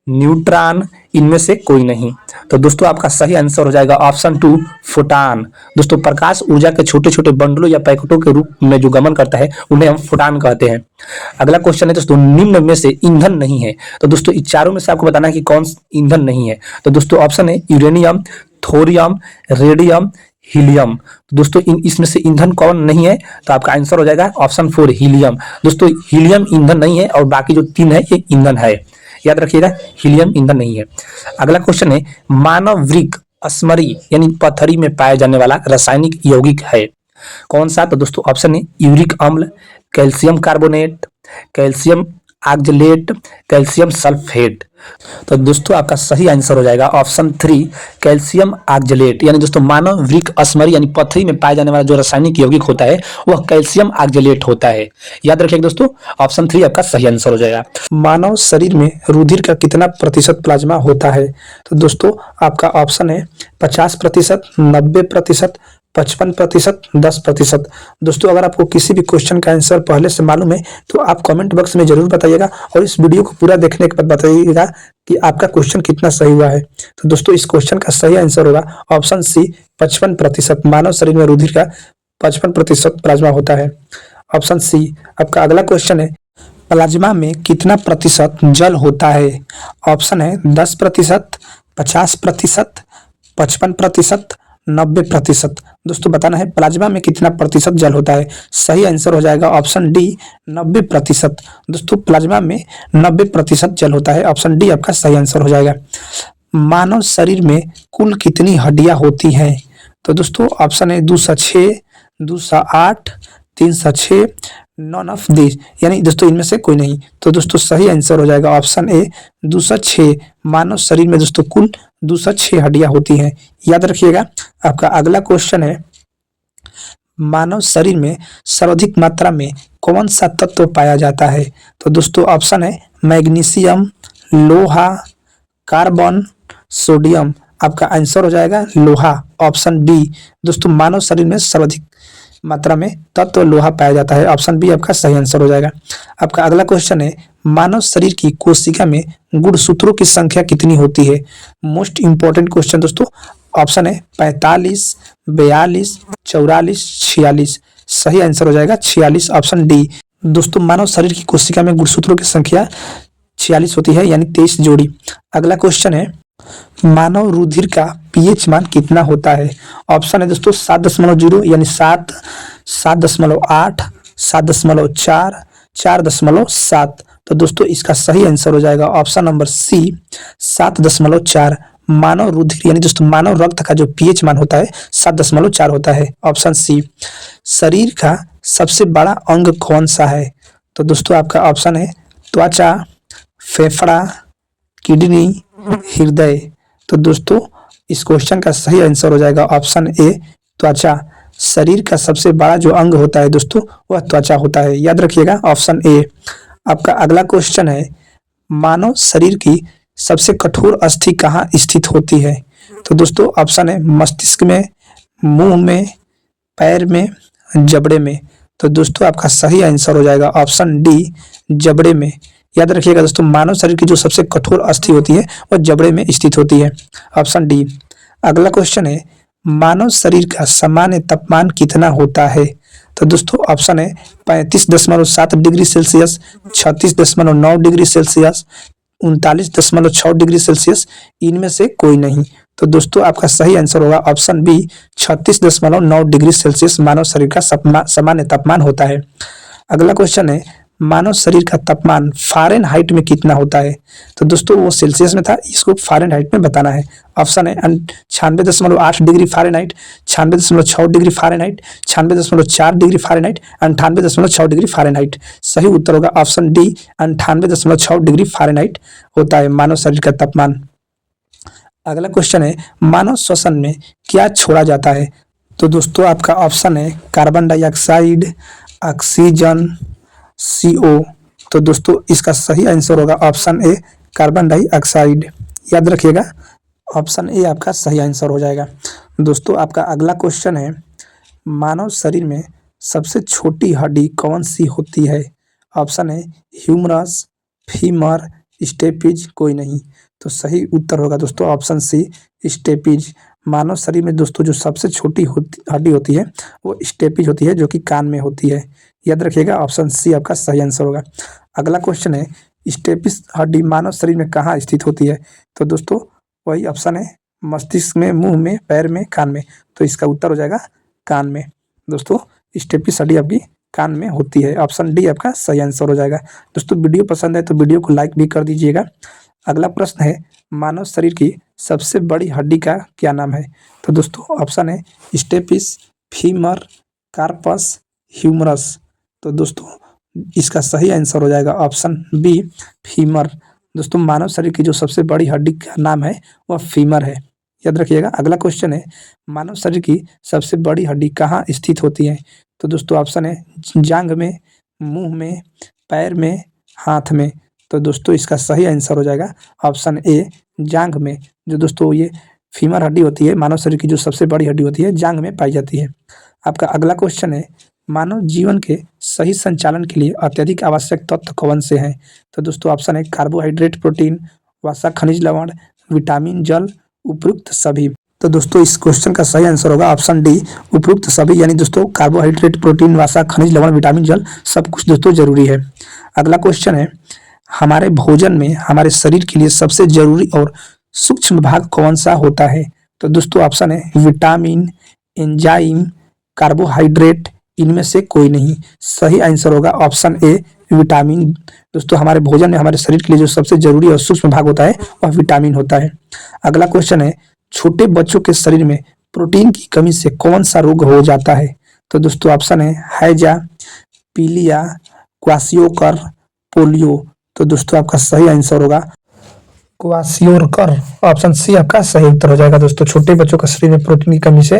न्यूट्रॉन, इनमें से कोई नहीं। तो दोस्तों आपका सही आंसर हो जाएगा ऑप्शन 2 फोटान। दोस्तों प्रकाश ऊर्जा के छोटे छोटे बंडलों या पैकेटों के रूप में जो गमन करता है उन्हें हम फोटान कहते हैं। अगला क्वेश्चन है दोस्तों, निम्न में से ईंधन नहीं है। तो दोस्तों इन चारों में से आपको बताना है कि कौन ईंधन नहीं है। तो दोस्तों ऑप्शन है यूरेनियम, थोरियम, रेडियम, हीलियम। तो दोस्तों इसमें से ईंधन कौन नहीं है? तो आपका आंसर हो जाएगा ऑप्शन 4 हीलियम। दोस्तों हीलियम ईंधन नहीं है और बाकी जो 3 है ये ईंधन है, याद रखिएगा, हीलियम ईंधन नहीं है। अगला क्वेश्चन है, मानव वृक्क स्मरी यानी पथरी में पाया जाने वाला रासायनिक यौगिक है कौन सा? तो दोस्तों ऑप्शन है यूरिक अम्ल, calcium carbonate, calcium oxalate, calcium sulphate. तो दोस्तों आपका सही आंसर हो जाएगा ऑप्शन 3 कैल्शियम ऑक्जेलेट। यानी दोस्तों मानव वृक्क स्मरी यानी पथरी में पाया जाने वाला जो रासायनिक यौगिक होता है वह कैल्शियम ऑक्जेलेट होता है। याद रखिएगा दोस्तों, ऑप्शन 3 आपका सही आंसर हो जाएगा। मानव शरीर में रुधिर का कितना प्रतिशत प्लाज्मा होता है? तो दोस्तों आपका ऑप्शन है 50%, 90%, 55%, 10%। दोस्तों अगर आपको किसी भी क्वेश्चन का आंसर पहले से मालूम है तो आप कमेंट बॉक्स में जरूर बताइएगा और इस वीडियो को पूरा देखने के बाद बताइएगा कि आपका क्वेश्चन कितना सही हुआ है। तो दोस्तों इस क्वेश्चन का सही आंसर होगा ऑप्शन सी 55%। मानव शरीर में रुधिर का 55% प्लाज्मा होता है, ऑप्शन सी। आपका अगला क्वेश्चन है, प्लाज्मा में कितना प्रतिशत जल होता है? ऑप्शन है 10%, 50%, 55%, 90%। दोस्तों बताना है प्लाज्मा में कितना प्रतिशत जल होता है। सही आंसर हो जाएगा ऑप्शन डी 90%। दोस्तों प्लाज्मा में 90% जल होता है, ऑप्शन डी आपका सही आंसर हो जाएगा। मानव शरीर में कुल कितनी हड्डियां होती हैं? तो दोस्तों ऑप्शन है 206, 208, 306, नॉन ऑफ दिस, यानी दोस्तों इनमें से कोई नहीं। तो दोस्तों सही आंसर हो जाएगा ऑप्शन ए 206। मानव शरीर में दोस्तों कुल 206 हड्डियां होती हैं, याद रखिएगा। आपका अगला क्वेश्चन है, मानव शरीर में सर्वाधिक मात्रा में कौन सा तत्व पाया जाता है? तो दोस्तों ऑप्शन है मैग्नीशियम, लोहा, कार्बन, सोडियम। आपका आंसर हो जाएगा लोहा, ऑप्शन बी। दोस्तों मानव शरीर में सर्वाधिक मात्रा में तत्व लोहा पाया जाता है, ऑप्शन बी आपका सही आंसर हो जाएगा। आपका अगला क्वेश्चन है, मानव शरीर की कोशिका में गुणसूत्रों की संख्या कितनी होती है? मोस्ट इंपॉर्टेंट क्वेश्चन दोस्तों। ऑप्शन है 45, 42, 44, 46। सही आंसर हो जाएगा 46, ऑप्शन डी। दोस्तों मानव शरीर की कोशिका में गुणसूत्रों की संख्या 46 होती है, यानी 23 जोड़ी। अगला क्वेश्चन है, मानव रुधिर का पीएच मान कितना होता है? ऑप्शन है दोस्तों 7.0 यानी 7, 7.8, 7.4, 4.7। तो दोस्तों इसका सही आंसर हो जाएगा ऑप्शन नंबर सी 7.4। मानव रुधिर यानी दोस्तों मानव रक्त का जो पीएच मान होता है 7.4 होता है, ऑप्शन सी। शरीर का सबसे बड़ा अंग कौन सा है? तो दोस्तों आपका ऑप्शन है त्वचा, फेफड़ा, किडनी, हृदय। तो दोस्तों इस क्वेश्चन का सही आंसर हो जाएगा ऑप्शन ए त्वचा। शरीर का सबसे बड़ा जो अंग होता है दोस्तों वह त्वचा होता है, याद रखिएगा, ऑप्शन ए। आपका अगला क्वेश्चन है, मानव शरीर की सबसे कठोर अस्थि कहाँ स्थित होती है? तो दोस्तों ऑप्शन है मस्तिष्क में, मुंह में, पैर में, जबड़े में। तो दोस्तों आपका सही आंसर हो जाएगा ऑप्शन डी जबड़े में। याद रखिएगा दोस्तों मानव शरीर की जो सबसे कठोर अस्थि होती है वह जबड़े में स्थित होती है, ऑप्शन डी। अगला क्वेश्चन है, मानव शरीर का सामान्य तापमान कितना होता है? तो दोस्तों ऑप्शन है 35.7 degree Celsius, 36.9 degree Celsius, 39.6 degree Celsius, इनमें से कोई नहीं। तो दोस्तों आपका सही आंसर होगा ऑप्शन बी 36.9 डिग्री सेल्सियस मानव शरीर का सामान्य तापमान होता है। अगला क्वेश्चन है, मानव शरीर का तापमान फ़ारेनहाइट में कितना होता है? तो दोस्तों वो सेल्सियस में था, इसको फ़ारेनहाइट में बताना है। ऑप्शन है 96.8 degree Fahrenheit, 96.6 degree Fahrenheit, 96.4 degree Fahrenheit, 98.6 degree Fahrenheit. सही उत्तर होगा ऑप्शन डी 98.6 डिग्री फ़ारेनहाइट होता है मानव शरीर का तापमान। अगला क्वेश्चन है, मानव श्वसन में क्या छोड़ा जाता है? तो दोस्तों आपका ऑप्शन है कार्बन डाइऑक्साइड, ऑक्सीजन, CO। तो दोस्तों इसका सही आंसर होगा ऑप्शन ए कार्बन डाइऑक्साइड, याद रखिएगा, ऑप्शन ए आपका सही आंसर हो जाएगा। दोस्तों आपका अगला क्वेश्चन है, मानव शरीर में सबसे छोटी हड्डी कौन सी होती है? ऑप्शन है ह्यूमरस, फीमर, स्टेपिज, कोई नहीं। तो सही उत्तर होगा दोस्तों ऑप्शन सी, स्टेपीज। मानव शरीर में दोस्तों जो सबसे छोटी हड्डी होती है वो स्टेपीज होती है, जो कि कान में होती है। याद रखिएगा, ऑप्शन सी आपका सही आंसर होगा। अगला क्वेश्चन है, स्टेपिस हड्डी मानव शरीर में कहाँ स्थित होती है? तो दोस्तों वही ऑप्शन है, मस्तिष्क में, मुंह में, पैर में, कान में। तो इसका उत्तर हो जाएगा कान में। दोस्तों स्टेपिस हड्डी आपकी कान में होती है। ऑप्शन डी आपका सही आंसर हो जाएगा। दोस्तों वीडियो पसंद है तो वीडियो को लाइक भी कर दीजिएगा। अगला प्रश्न है, मानव शरीर की सबसे बड़ी हड्डी का क्या नाम है? तो दोस्तों ऑप्शन है स्टेपिस, फीमर, कार्पस, ह्यूमरस। तो दोस्तों इसका सही आंसर हो जाएगा ऑप्शन बी, फीमर। दोस्तों मानव शरीर की जो सबसे बड़ी हड्डी का नाम है वह फीमर है। याद रखिएगा। अगला क्वेश्चन है, मानव शरीर की सबसे बड़ी हड्डी कहाँ स्थित होती है? तो दोस्तों ऑप्शन है जांघ में, मुंह में, पैर में, हाथ में। तो दोस्तों इसका सही आंसर हो जाएगा ऑप्शन ए, जांघ में। जो दोस्तों ये फीमर हड्डी होती है, मानव शरीर की जो सबसे बड़ी हड्डी होती है, जांघ में पाई जाती है। आपका अगला क्वेश्चन है, मानव जीवन के सही संचालन के लिए अत्यधिक आवश्यक तत्व कौन से हैं? तो दोस्तों ऑप्शन है कार्बोहाइड्रेट, प्रोटीन, वसा, खनिज लवण, विटामिन, जल, उपयुक्त सभी। तो दोस्तों इस क्वेश्चन का सही आंसर होगा ऑप्शन डी, उपयुक्त सभी। यानी दोस्तों कार्बोहाइड्रेट, प्रोटीन, वसा, खनिज लवण, विटामिन, जल सब कुछ दोस्तों जरूरी है। अगला क्वेश्चन है, हमारे भोजन में हमारे शरीर के लिए सबसे जरूरी और सूक्ष्म भाग कौन सा होता है? तो दोस्तों ऑप्शन है विटामिन, एंजाइम, कार्बोहाइड्रेट, इनमें से कोई नहीं। सही आंसर होगा ऑप्शन ए, विटामिन। दोस्तों हमारे भोजन में हमारे शरीर के लिए जो सबसे जरूरी और सूक्ष्म भाग होता है वह विटामिन होता है। अगला क्वेश्चन है, छोटे बच्चों के शरीर में प्रोटीन की कमी से कौन सा रोग हो जाता है? तो दोस्तों ऑप्शन है हैजा, पीलिया, क्वाशियोकर, पोलियो। तो दोस्तों आपका सही आंसर होगा क्वाशियोकर। ऑप्शन सी आपका सही उत्तर हो जाएगा। दोस्तों छोटे बच्चों का शरीर में प्रोटीन की कमी से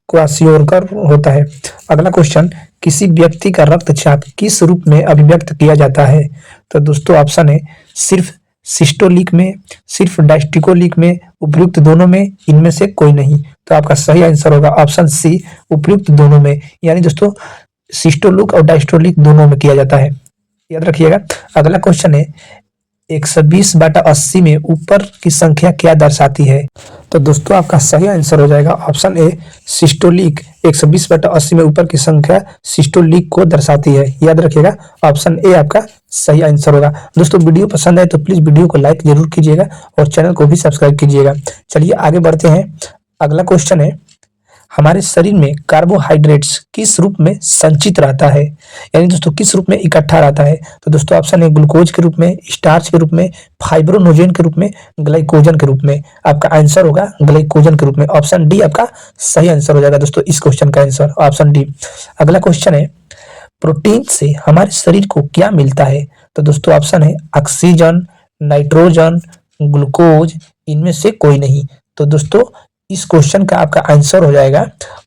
क्वाशियोकर होता है। अगला क्वेश्चन, किसी व्यक्ति का रक्तचाप किस रूप में अभिव्यक्त किया जाता है? तो दोस्तों ऑप्शन है सिर्फ सिस्टोलिक में, सिर्फ डायस्टोलिक में, उपयुक्त दोनों में, इनमें से कोई नहीं। तो आपका सही आंसर होगा ऑप्शन सी, उपयुक्त दोनों में। यानी दोस्तों सिस्टोलिक और डायस्टोलिक दोनों में किया जाता है। याद रखिएगा। अगला क्वेश्चन है, 120/80 में ऊपर की संख्या क्या दर्शाती है? तो दोस्तों आपका सही आंसर हो जाएगा ऑप्शन ए, सिस्टोलिक। 120/80 में ऊपर की संख्या सिस्टोलिक को दर्शाती है। याद रखिएगा, ऑप्शन ए आपका सही आंसर होगा। दोस्तों वीडियो पसंद आए तो प्लीज वीडियो को लाइक जरूर कीजिएगा और चैनल को भी सब्सक्राइब कीजिएगा। चलिए आगे बढ़ते हैं। अगला क्वेश्चन है, हमारे शरीर में कार्बोहाइड्रेट्स किस रूप में संचित रहता है? यानी दोस्तों किस रूप में इकट्ठा रहता है? तो दोस्तों ऑप्शन है ग्लूकोज के रूप में, स्टार्च के रूप में, फाइब्रोनोजेन के रूप में, ग्लाइकोजन के रूप में। आपका आंसर होगा ग्लाइकोजन के रूप में। ऑप्शन डी आपका सही आंसर हो जाएगा दोस्तों इस क्वेश्चन का आंसर ऑप्शन डी। अगला क्वेश्चन है, प्रोटीन से हमारे शरीर को क्या मिलता है? तो दोस्तों ऑप्शन है ऑक्सीजन, नाइट्रोजन, ग्लूकोज, इनमें से कोई नहीं। तो दोस्तों इस क्वेश्चन का आपका आंसर हो जाएगा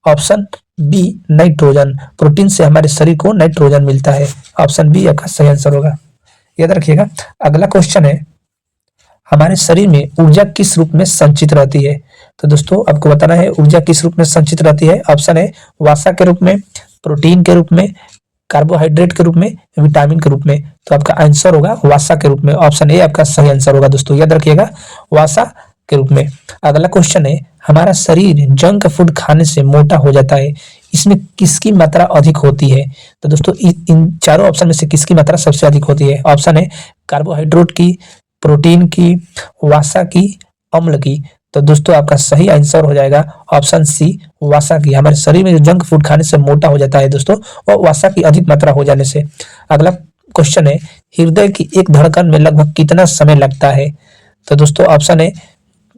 ऑप्शन बी, नाइट्रोजन। प्रोटीन से हमारे शरीर को नाइट्रोजन मिलता है। ऑप्शन बी आपका सही आंसर होगा। याद रखिएगा। अगला क्वेश्चन है, हमारे शरीर में ऊर्जा किस रूप में संचित रहती है? तो दोस्तों आपको बताना है ऊर्जा किस रूप में संचित रहती है। ऑप्शन है वसा के रूप में, प्रोटीन के रूप में, कार्बोहाइड्रेट के रूप में, विटामिन के रूप में। तो आपका आंसर होगा वसा के रूप में। ऑप्शन ए आपका सही आंसर होगा दोस्तों। याद रखिएगा, वसा के रूप में। अगला क्वेश्चन है, हमारा शरीर जंक फूड खाने से मोटा हो जाता है, इसमें किसकी मात्रा अधिक होती है? तो दोस्तों इन चारों ऑप्शन में से किसकी मात्रा सबसे अधिक होती है? ऑप्शन है कार्बोहाइड्रेट की, प्रोटीन की, वसा की, अम्ल की। तो दोस्तों आपका सही आंसर हो जाएगा ऑप्शन सी, वसा की। हमारे शरीर में जो जंक फूड खाने से मोटा हो जाता है दोस्तों, वो वसा की अधिक मात्रा हो जाने से। अगला क्वेश्चन है, हृदय की एक धड़कन में लगभग कितना समय लगता है? तो दोस्तों ऑप्शन है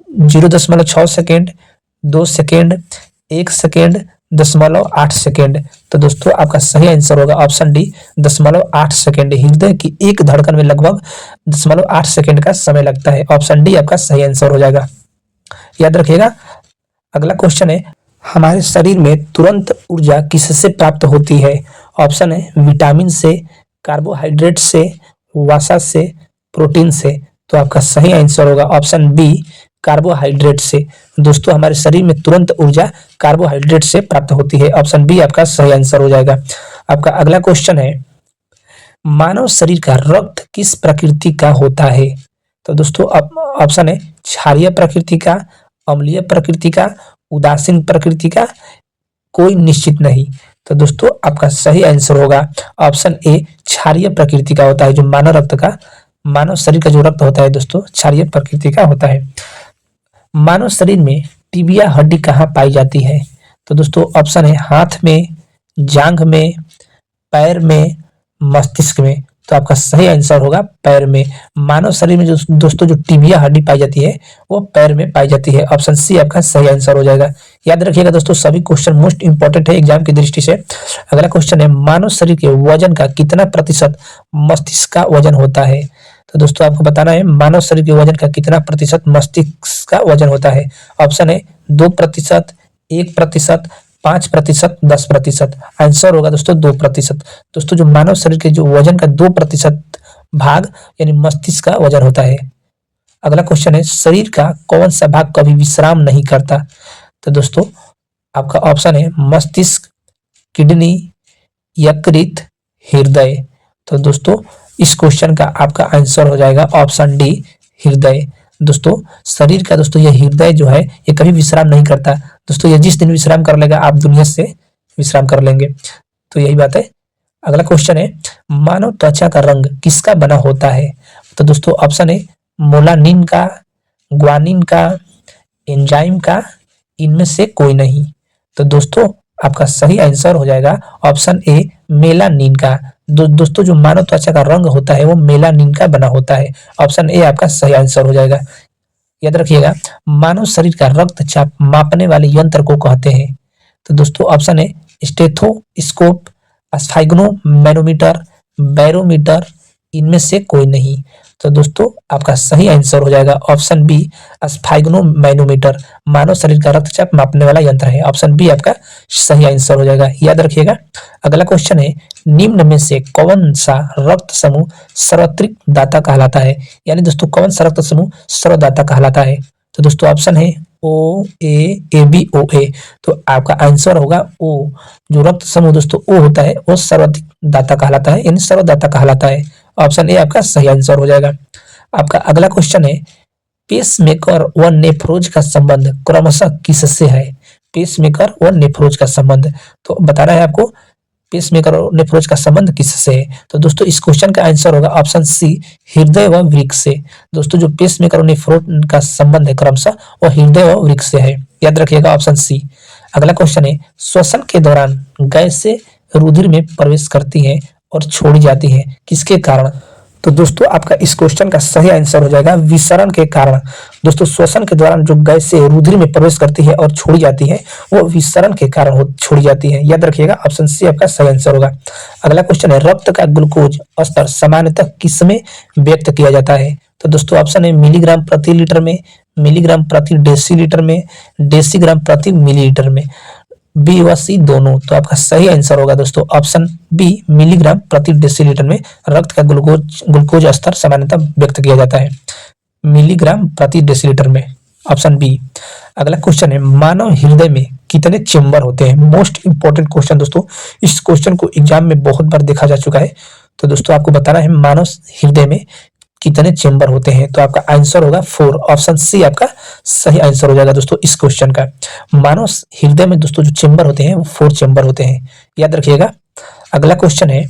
0.6 सेकेंड, 2 सेकेंड, 1 सेकेंड, 0.8 सेकेंड। तो दोस्तों आपका सही आंसर होगा ऑप्शन डी, 0.8 सेकेंड। हृदय की एक धड़कन में लगभग 0.8 सेकेंड का समय लगता है। ऑप्शन डी आपका सही आंसर हो जाएगा। याद रखिएगा। अगला क्वेश्चन है, हमारे शरीर में तुरंत ऊर्जा किससे प्राप्त होती है? ऑप्शन है विटामिन से, कार्बोहाइड्रेट से, वसा से, प्रोटीन से। तो आपका सही आंसर होगा ऑप्शन बी, कार्बोहाइड्रेट से। दोस्तों हमारे शरीर में तुरंत ऊर्जा कार्बोहाइड्रेट से प्राप्त होती है। ऑप्शन बी आपका सही आंसर हो जाएगा। आपका अगला क्वेश्चन है, मानव शरीर का रक्त किस प्रकृति का होता है? तो दोस्तों अब ऑप्शन है क्षारीय प्रकृति का, अम्लीय प्रकृति का, उदासीन प्रकृति का, कोई निश्चित नहीं। तो दोस्तों आपका सही आंसर होगा ऑप्शन ए, क्षारीय प्रकृति का होता है। जो मानव शरीर का जो रक्त होता है दोस्तों क्षारीय प्रकृति का होता है। मानव शरीर में टिबिया हड्डी कहाँ पाई जाती है? तो दोस्तों ऑप्शन है हाथ में, जांघ में, पैर में, मस्तिष्क में। तो आपका सही आंसर होगा पैर में। मानव शरीर में जो दोस्तों जो टिबिया हड्डी पाई जाती है वो पैर में पाई जाती है। ऑप्शन सी आपका सही आंसर हो जाएगा। याद रखिएगा दोस्तों सभी क्वेश्चन मोस्ट इंपॉर्टेंट है एग्जाम की दृष्टि से। अगला क्वेश्चन है मानव शरीर के वजन का कितना प्रतिशत मस्तिष्क का वजन होता है? तो दोस्तों आपको बताना है मानव शरीर के वजन का कितना प्रतिशत मस्तिष्क का वजन होता है। ऑप्शन है 2%, 1%, 5%, 10%। आंसर होगा दोस्तों 2%। दोस्तों जो मानव शरीर के जो वजन का 2% भाग यानी मस्तिष्क का वजन होता है। अगला क्वेश्चन है शरीर का कौन सा भाग कभी विश्राम नहीं करता? तो दोस्तों आपका ऑप्शन है मस्तिष्क, किडनी, यकृत, हृदय। तो दोस्तों इस क्वेश्चन का आपका आंसर हो जाएगा ऑप्शन डी, हृदय। दोस्तों शरीर का दोस्तों यह हृदय जो है ये कभी विश्राम नहीं करता। दोस्तों ये जिस दिन विश्राम कर लेगा आप दुनिया से विश्राम कर लेंगे। तो यही बात है। अगला क्वेश्चन है मानव त्वचा का रंग किसका बना होता है? तो दोस्तों ऑप्शन है मोलानिन का, ग्वानिन का, एंजाइम का, इनमें से कोई नहीं। तो दोस्तों आपका सही आंसर हो जाएगा ऑप्शन ए, मेलानिन का। दोस्तों जो मानव त्वचा का रंग होता है वो मेलानिन का बना होता है। ऑप्शन ए आपका सही आंसर हो जाएगा। याद रखिएगा मानव शरीर का रक्तचाप मापने वाले यंत्र को कहते हैं। तो दोस्तों ऑप्शन है स्टेथोस्कोप, स्फाइग्नोमैनोमीटर, बैरोमीटर, इनमें से कोई नहीं। तो दोस्तों आपका सही आंसर हो जाएगा ऑप्शन बी, स्फाइग्नोमैनोमीटर। मानव शरीर का रक्तचाप मापने वाला यंत्र है। ऑप्शन बी आपका सही आंसर हो जाएगा। याद रखिएगा। अगला क्वेश्चन है निम्न में से कौन सा रक्त समूह सर्वाधिक दाता कहलाता है? यानी दोस्तों कौन सा रक्त समूह सर्वदाता कहलाता है? तो दोस्तों ऑप्शन है ओ ए बी ओ ए। तो आपका आंसर होगा ओ। जो रक्त समूह दोस्तों ओ होता है वो सर्वाधिक दाता कहलाता है यानी सर्वदाता कहलाता है। ऑप्शन ए आपका सही आंसर हो जाएगा। आपका अगला क्वेश्चन है पेसमेकर व नेफ्रोज का संबंध क्रमशः किससे है? पेसमेकर व नेफ्रोज का संबंध तो बताना है आपको पेसमेकर और नेफ्रोज का संबंध किससे है? तो दोस्तों इस क्वेश्चन का आंसर होगा ऑप्शन सी, हृदय व वृक्क से। दोस्तों जो पेसमेकर और नेफ्रोज का संबंध है क्रमशः वो हृदय व वृक्क से है। याद रखिएगा ऑप्शन सी। अगला क्वेश्चन है श्वसन के दौरान गैसें रुधिर में प्रवेश करती हैं और छोड़ी जाती हैं किसके कारण? तो दोस्तों आपका इस क्वेश्चन का सही आंसर हो जाएगा विसरण के कारण। दोस्तों श्वसन के दौरान जो गैसें रुधिर में प्रवेश करती है और छोड़ी जाती है वो विसरण के कारण छोड़ी जाती है। याद रखिएगा ऑप्शन सी आपका सही आंसर होगा। अगला क्वेश्चन है रक्त का ग्लूकोज स्तर सामान्यतः किसमें व्यक्त किया जाता है? तो दोस्तों ऑप्शन है मिलीग्राम प्रति लीटर में, मिलीग्राम प्रति डेसीलीटर में, डेसीग्राम प्रति मिलीलीटर में, बी व सी दोनों। तो आपका सही आंसर होगा दोस्तों ऑप्शन बी, मिलीग्राम प्रति डेसीलीटर में रक्त का ग्लूकोज स्तर सामान्यतः व्यक्त किया जाता है मिलीग्राम प्रति डेसीलीटर में। Option B. अगला क्वेश्चन है मानव हृदय में कितने चेंबर होते हैं? मोस्ट इंपॉर्टेंट क्वेश्चन दोस्तों। इस क्वेश्चन को एग्जाम में बहुत बार देखा जा चुका है। तो दोस्तों आपको बताना है मानव हृदय में कितने चेंबर होते हैं? तो आपका आंसर होगा 4। ऑप्शन सी आपका सही आंसर हो जाएगा दोस्तों इस क्वेश्चन का। मानव हृदय में दोस्तों जो चेंबर होते हैं वो 4 चेंबर होते हैं। याद रखिएगा। अगला क्वेश्चन है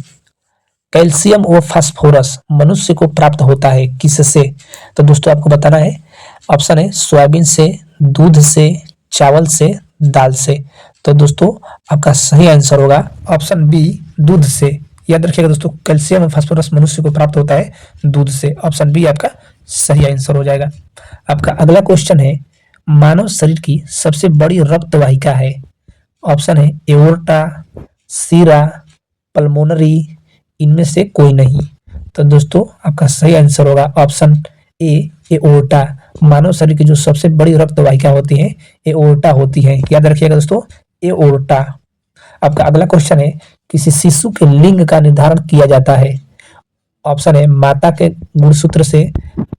कैल्शियम व फास्फोरस मनुष्य को प्राप्त होता है किससे? तो दोस्तों आपको बताना है ऑप्शन है सोयाबीन से, दूध से, चावल से, दाल से। तो दोस्तों आपका सही आंसर होगा ऑप्शन बी, दूध से। याद रखिएगा दोस्तों कैल्शियम और फास्फोरस मनुष्य को प्राप्त होता है दूध से। ऑप्शन बी आपका सही आंसर हो जाएगा। आपका अगला क्वेश्चन है मानव शरीर की सबसे बड़ी रक्त वाहिका है? ऑप्शन है एओर्टा, सीरा, पल्मोनरी, इनमें से कोई नहीं। तो दोस्तों आपका सही आंसर होगा ऑप्शन ए, एओर्टा। मानव शरीर की जो सबसे बड़ी रक्त वाहिका होती है एओर्टा होती है। याद रखिएगा दोस्तों एओर्टा। आपका अगला क्वेश्चन है किसी शिशु के लिंग का निर्धारण किया जाता है? ऑप्शन है माता के गुणसूत्र से,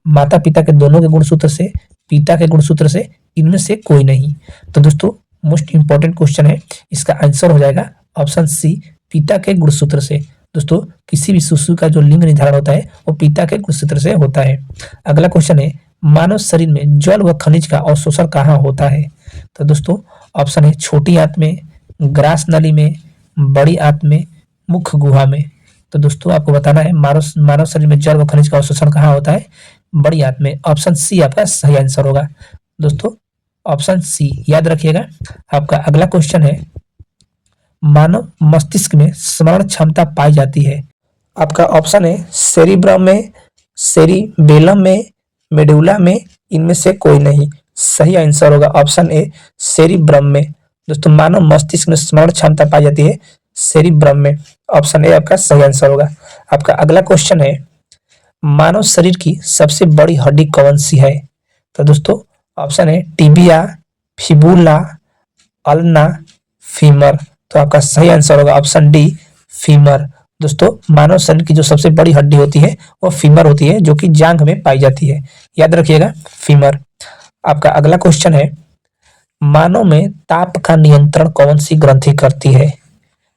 माता पिता के दोनों के गुणसूत्र से, पिता के गुणसूत्र से, इनमें से कोई नहीं। तो दोस्तों मोस्ट इंपॉर्टेंट क्वेश्चन है, इसका आंसर हो जाएगा ऑप्शन सी, पिता के गुणसूत्र से। दोस्तों किसी भी शिशु का जो लिंग निर्धारण होता है वो पिता के गुणसूत्र से होता है। अगला क्वेश्चन है, मानव शरीर में जल व खनिज का अवशोषण कहाँ होता है? तो दोस्तों ऑप्शन है छोटी आंत में, ग्रास नली में, बड़ी आंत में, मुख्य गुहा में। तो दोस्तों आपको बताना है मानव शरीर में जल व खनिज का अवशोषण कहाँ होता है? बड़ी आंत में। ऑप्शन सी आपका सही आंसर होगा। दोस्तों ऑप्शन सी याद रखिएगा। आपका अगला क्वेश्चन है, मानव मस्तिष्क में स्मरण क्षमता पाई जाती है। आपका ऑप्शन है सेरिब्रम में, सेरिबेलम में, मेडुला में, इनमें से कोई नहीं। सही आंसर होगा ऑप्शन ए सेरिब्रम में। दोस्तों मानव मस्तिष्क में स्मरण क्षमता पाई जाती है सेरिब्रम में। ऑप्शन ए आपका सही आंसर होगा। आपका अगला क्वेश्चन है, मानव शरीर की सबसे बड़ी हड्डी कौन सी है? तो दोस्तों ऑप्शन है टिबिया, फिबुला, अल्ना, फीमर। तो आपका सही आंसर होगा ऑप्शन डी फीमर। दोस्तों मानव शरीर की जो सबसे बड़ी हड्डी होती है वो फीमर होती है, जो कि जांघ में पाई जाती है। याद रखिएगा फीमर। आपका अगला क्वेश्चन है, मानव में ताप का नियंत्रण कौन सी ग्रंथि करती है?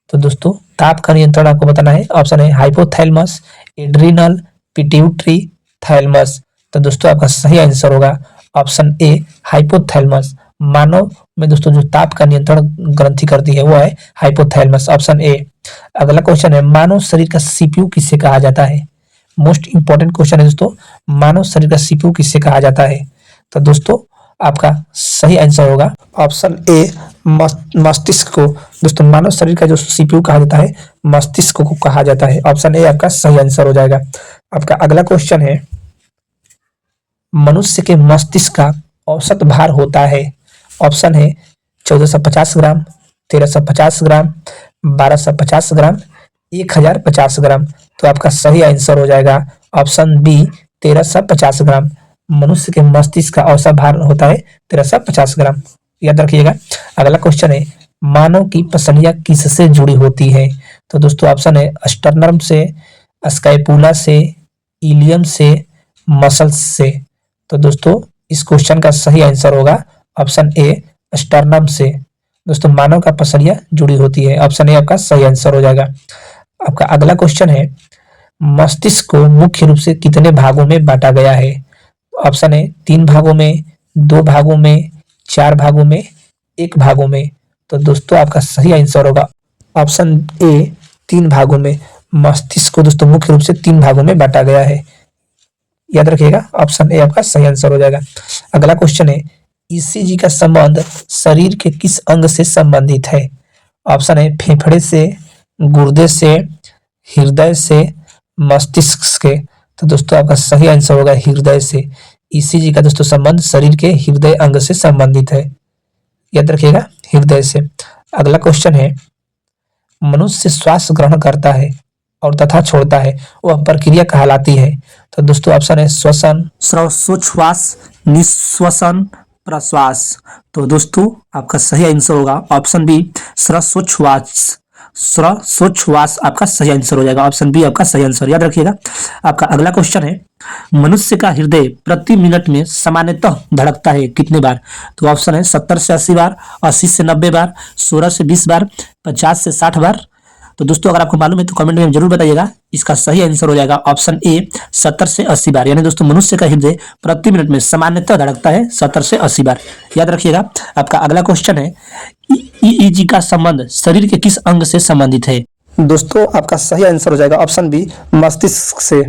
तो दोस्तों ताप का नियंत्रण आपको बताना है। ऑप्शन है हाइपोथैलेमस, एड्रिनल, पिट्यूटरी, थैलेमस। तो दोस्तों आपका सही आंसर होगा ऑप्शन ए हाइपोथैलेमस। मानव में दोस्तों जो ताप का नियंत्रण ग्रंथि करती है वो है हाइपोथैलेमस। Option A. अगला क्वेश्चन है, मानव शरीर का सीपीयू किसे कहा जाता है? मोस्ट इंपॉर्टेंट क्वेश्चन है दोस्तों, मानव शरीर का सीपीयू किसे कहा जाता है? तो दोस्तों आपका सही आंसर होगा ऑप्शन ए मस्तिष्क को। दोस्तों मानव शरीर का जो सीपीयू कहा जाता है मस्तिष्क को कहा जाता है। ऑप्शन ए आपका सही आंसर हो जाएगा। आपका अगला क्वेश्चन है, मनुष्य के मस्तिष्क का औसत भार होता है। ऑप्शन है 1450 ग्राम, 1350 ग्राम, 1250 ग्राम, 1050 ग्राम। तो आपका सही आंसर हो जाएगा ऑप्शन बी 1350 ग्राम। मनुष्य के मस्तिष्क का औसत भार होता है 1350 ग्राम। याद रखिएगा। अगला क्वेश्चन है, मानव की पसलियां किससे जुड़ी होती है? तो दोस्तों ऑप्शन है स्टर्नम से, स्कैपुला से, इलियम से, मसल्स से। तो दोस्तों इस क्वेश्चन का सही आंसर होगा ऑप्शन ए स्टर्नम से। दोस्तों मानव का पसलियां जुड़ी होती है। ऑप्शन ए आपका सही आंसर हो जाएगा। आपका अगला क्वेश्चन है, मस्तिष्क को मुख्य रूप से कितने भागों में बांटा गया है? ऑप्शन है 3 भागों में, 2 भागों में, 4 भागों में, 1 भागों में। तो दोस्तों आपका सही आंसर होगा ऑप्शन ए 3 भागों में। मस्तिष्क को दोस्तों मुख्य रूप से 3 भागों में बांटा गया है। याद रखिएगा ऑप्शन ए आपका सही आंसर हो जाएगा। अगला क्वेश्चन है, ईसीजी का संबंध शरीर के किस अंग से संबंधित है? ऑप्शन है फेफड़े से, गुर्दे से, हृदय से, मस्तिष्क से। तो दोस्तों आपका सही आंसर होगा हृदय से। ईसीजी का दोस्तों संबंध शरीर के हृदय अंग से संबंधित है। याद रखिएगा हृदय से। अगला क्वेश्चन है, मनुष्य श्वास ग्रहण करता है और तथा छोड़ता है, वह प्रक्रिया कहलाती है। तो दोस्तों ऑप्शन है श्वसन, श्वास, निश्वसन, प्रश्वास। तो दोस्तों आपका सही आंसर होगा ऑप्शन बी श्वास। श्वास आपका सही आंसर हो जाएगा। ऑप्शन बी आपका सही आंसर। याद रखिएगा। आपका अगला क्वेश्चन है, मनुष्य का हृदय प्रति मिनट में सामान्यतः धड़कता है कितने बार? तो ऑप्शन है 70 से 80 बार, 80 से 90 बार, 16 से 20 बार, 50 से 60 बार। तो दोस्तों अगर आपको मालूम है तो कमेंट में जरूर बताइएगा। इसका सही आंसर हो जाएगा ऑप्शन ए 70 से 80 बार। यानी दोस्तों मनुष्य का हृदय प्रति मिनट में सामान्यतः धड़कता है 70 से 80 बार। याद रखिएगा। आपका अगला क्वेश्चन है, ईईजी का संबंध शरीर के किस अंग से संबंधित है? दोस्तों आपका सही आंसर हो जाएगा ऑप्शन बी मस्तिष्क से।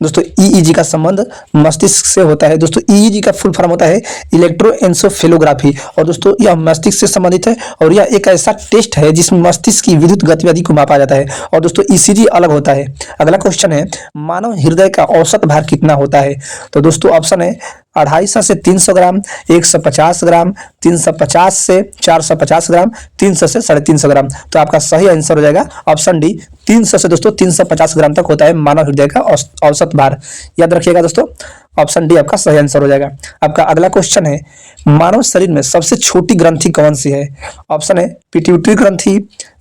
दोस्तों ईईजी का संबंध मस्तिष्क से होता है। दोस्तों ईईजी का फुल फॉर्म होता है इलेक्ट्रोएन्सेफेलोग्राफी। और दोस्तों यह मस्तिष्क से संबंधित है और यह एक ऐसा टेस्ट है जिसमें मस्तिष्क की विद्युत गतिविधि को मापा जाता है। और दोस्तों ईसीजी अलग होता है। अगला क्वेश्चन है, मानव हृदय का औसत भार कितना होता है? तो दोस्तों ऑप्शन है 250 से 300 ग्राम, 150 ग्राम, 350 से 450 ग्राम, 300 से 350 ग्राम। तो आपका सही आंसर हो जाएगा ऑप्शन डी 300 से दोस्तों 350 ग्राम तक होता है मानव हृदय का औसत भार। याद रखिएगा दोस्तों ऑप्शन डी आपका सही आंसर हो जाएगा। आपका अगला क्वेश्चन है, मानव शरीर में सबसे छोटी ग्रंथि कौन सी है? ऑप्शन है पिट्यूटरी ग्रंथि,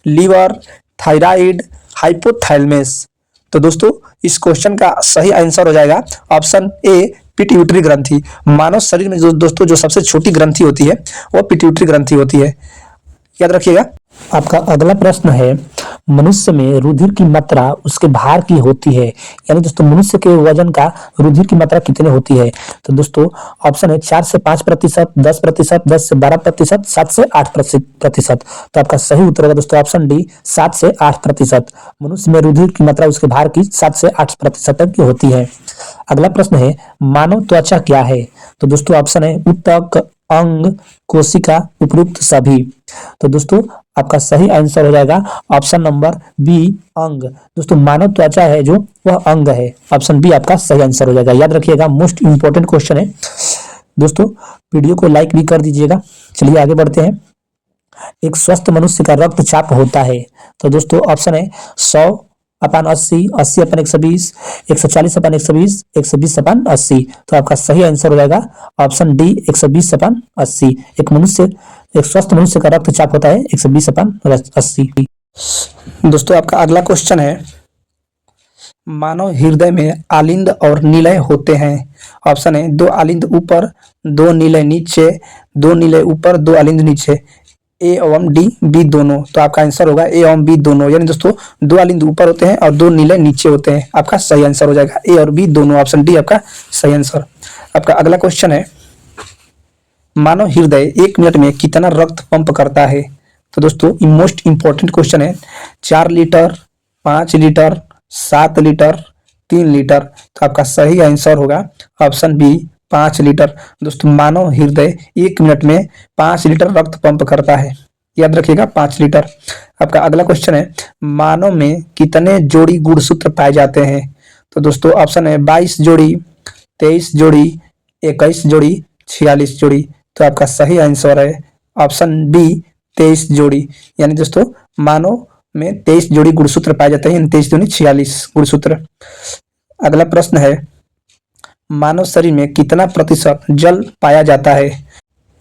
लीवर, थायराइड, हाइपोथैलेमस। तो दोस्तों इस क्वेश्चन का सही आंसर हो जाएगा ऑप्शन ए पिट्यूटरी ग्रंथि। मानव शरीर में जो दोस्तों जो सबसे छोटी ग्रंथि होती है वो पिट्यूटरी ग्रंथि होती है। याद रखिएगा। आपका अगला प्रश्न है, मनुष्य में रुधिर की मात्रा उसके भार की होती है, यानी दोस्तों मनुष्य के वजन का रुधिर की मात्रा कितनी होती है? तो दोस्तों ऑप्शन है 4 से 5%, 10%, 10 से 12%, 7 से 8%। तो आपका सही उत्तर होगा दोस्तों ऑप्शन डी 7 से 8%। मनुष्य में रुधिर की मात्रा उसके भार की 7 से 8% तक की होती है। अगला प्रश्न है मानव त्वचा क्या है? तो दोस्तों ऑप्शन है ऊतक, अंग, कोशिका, उपयुक्त सभी। तो दोस्तों आपका सही आंसर हो जाएगा ऑप्शन नंबर बी अंग। दोस्तों मानव त्वचा है जो वह अंग है। ऑप्शन बी आपका सही आंसर हो जाएगा। याद रखिएगा मोस्ट इंपोर्टेंट क्वेश्चन है दोस्तों। वीडियो को लाइक भी कर दीजिएगा। चलिए आगे बढ़ते हैं। एक स्वस्थ मनुष्य का रक्तचाप होता है। तो दोस्तों ऑप्शन है 100/80, 80/120, 140/120, 120/80। तो आपका सही आंसर हो जाएगा ऑप्शन डी 120/80। एक स्वस्थ मनुष्य का रक्तचाप होता है 120/80। दोस्तों आपका अगला क्वेश्चन है मानव हृदय में आलिंद और निलय होते हैं। ऑप्शन है 2 आलिंद ऊपर, 2 निलय नीचे, 2 निलय ऊपर, 2 आलिंद नीचे। ए एवं डी, बी दोनों। तो आपका आंसर होगा ए एवं बी दोनों, यानी दोस्तों 2 आलिंद ऊपर होते हैं और 2 निलय नीचे होते हैं। आपका सही आंसर हो जाएगा ए और बी दोनों। ऑप्शन डी आपका सही आंसर। आपका अगला क्वेश्चन है मानव हृदय 1 मिनट में कितना रक्त पंप करता है? तो दोस्तों मोस्ट इंपॉर्टेंट क्वेश्चन है 4 लीटर, 5 लीटर, 7 लीटर, 3 लीटर। तो आपका सही आंसर होगा ऑप्शन बी 5 लीटर। दोस्तों मानव हृदय 1 मिनट में 5 लीटर रक्त पंप करता है। याद रखिएगा 5 लीटर। आपका अगला क्वेश्चन है मानव में कितने जोड़ी गुणसूत्र पाए जाते हैं? तो दोस्तों ऑप्शन है 22 जोड़ी, 23 जोड़ी, 21 जोड़ी, 46 जोड़ी। तो आपका सही आंसर है ऑप्शन बी 23 जोड़ी, यानी दोस्तों मानव में 23 जोड़ी गुणसूत्र पाए जाते हैं। 23 दूनी 46 गुणसूत्र। अगला प्रश्न है मानव शरीर में कितना प्रतिशत जल पाया जाता है?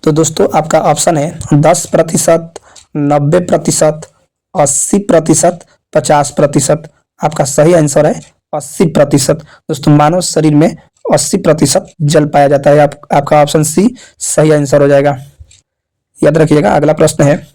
तो दोस्तों आपका ऑप्शन है 10%, 90%, 80%, 50%। आपका सही आंसर है 80%। दोस्तों मानव शरीर में 80% जल पाया जाता है। आपका ऑप्शन सी सही आंसर हो जाएगा। याद रखिएगा अगला प्रश्न है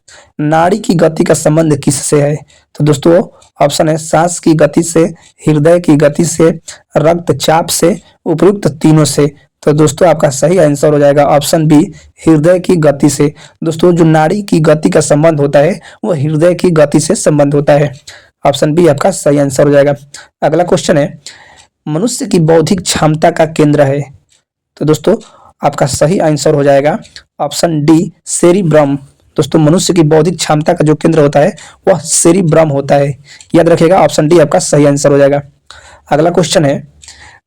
नाड़ी की गति का संबंध किससे है? तो दोस्तों ऑप्शन है सांस की गति से, हृदय की गति से, रक्तचाप से, उपयुक्त तीनों से। तो दोस्तों आपका सही आंसर हो जाएगा ऑप्शन बी हृदय की गति से। दोस्तों जो नाड़ी की गति का संबंध होता है वो हृदय की गति से संबंध होता है। ऑप्शन बी आपका सही आंसर हो जाएगा। अगला क्वेश्चन है मनुष्य की बौद्धिक क्षमता का केंद्र है। तो दोस्तों आपका सही आंसर हो जाएगा ऑप्शन डी सेरिब्रम। दोस्तों मनुष्य की बौद्धिक क्षमता का जो केंद्र होता है वह सेरिब्रम होता है। याद रखिएगा ऑप्शन डी आपका सही आंसर हो जाएगा। अगला क्वेश्चन है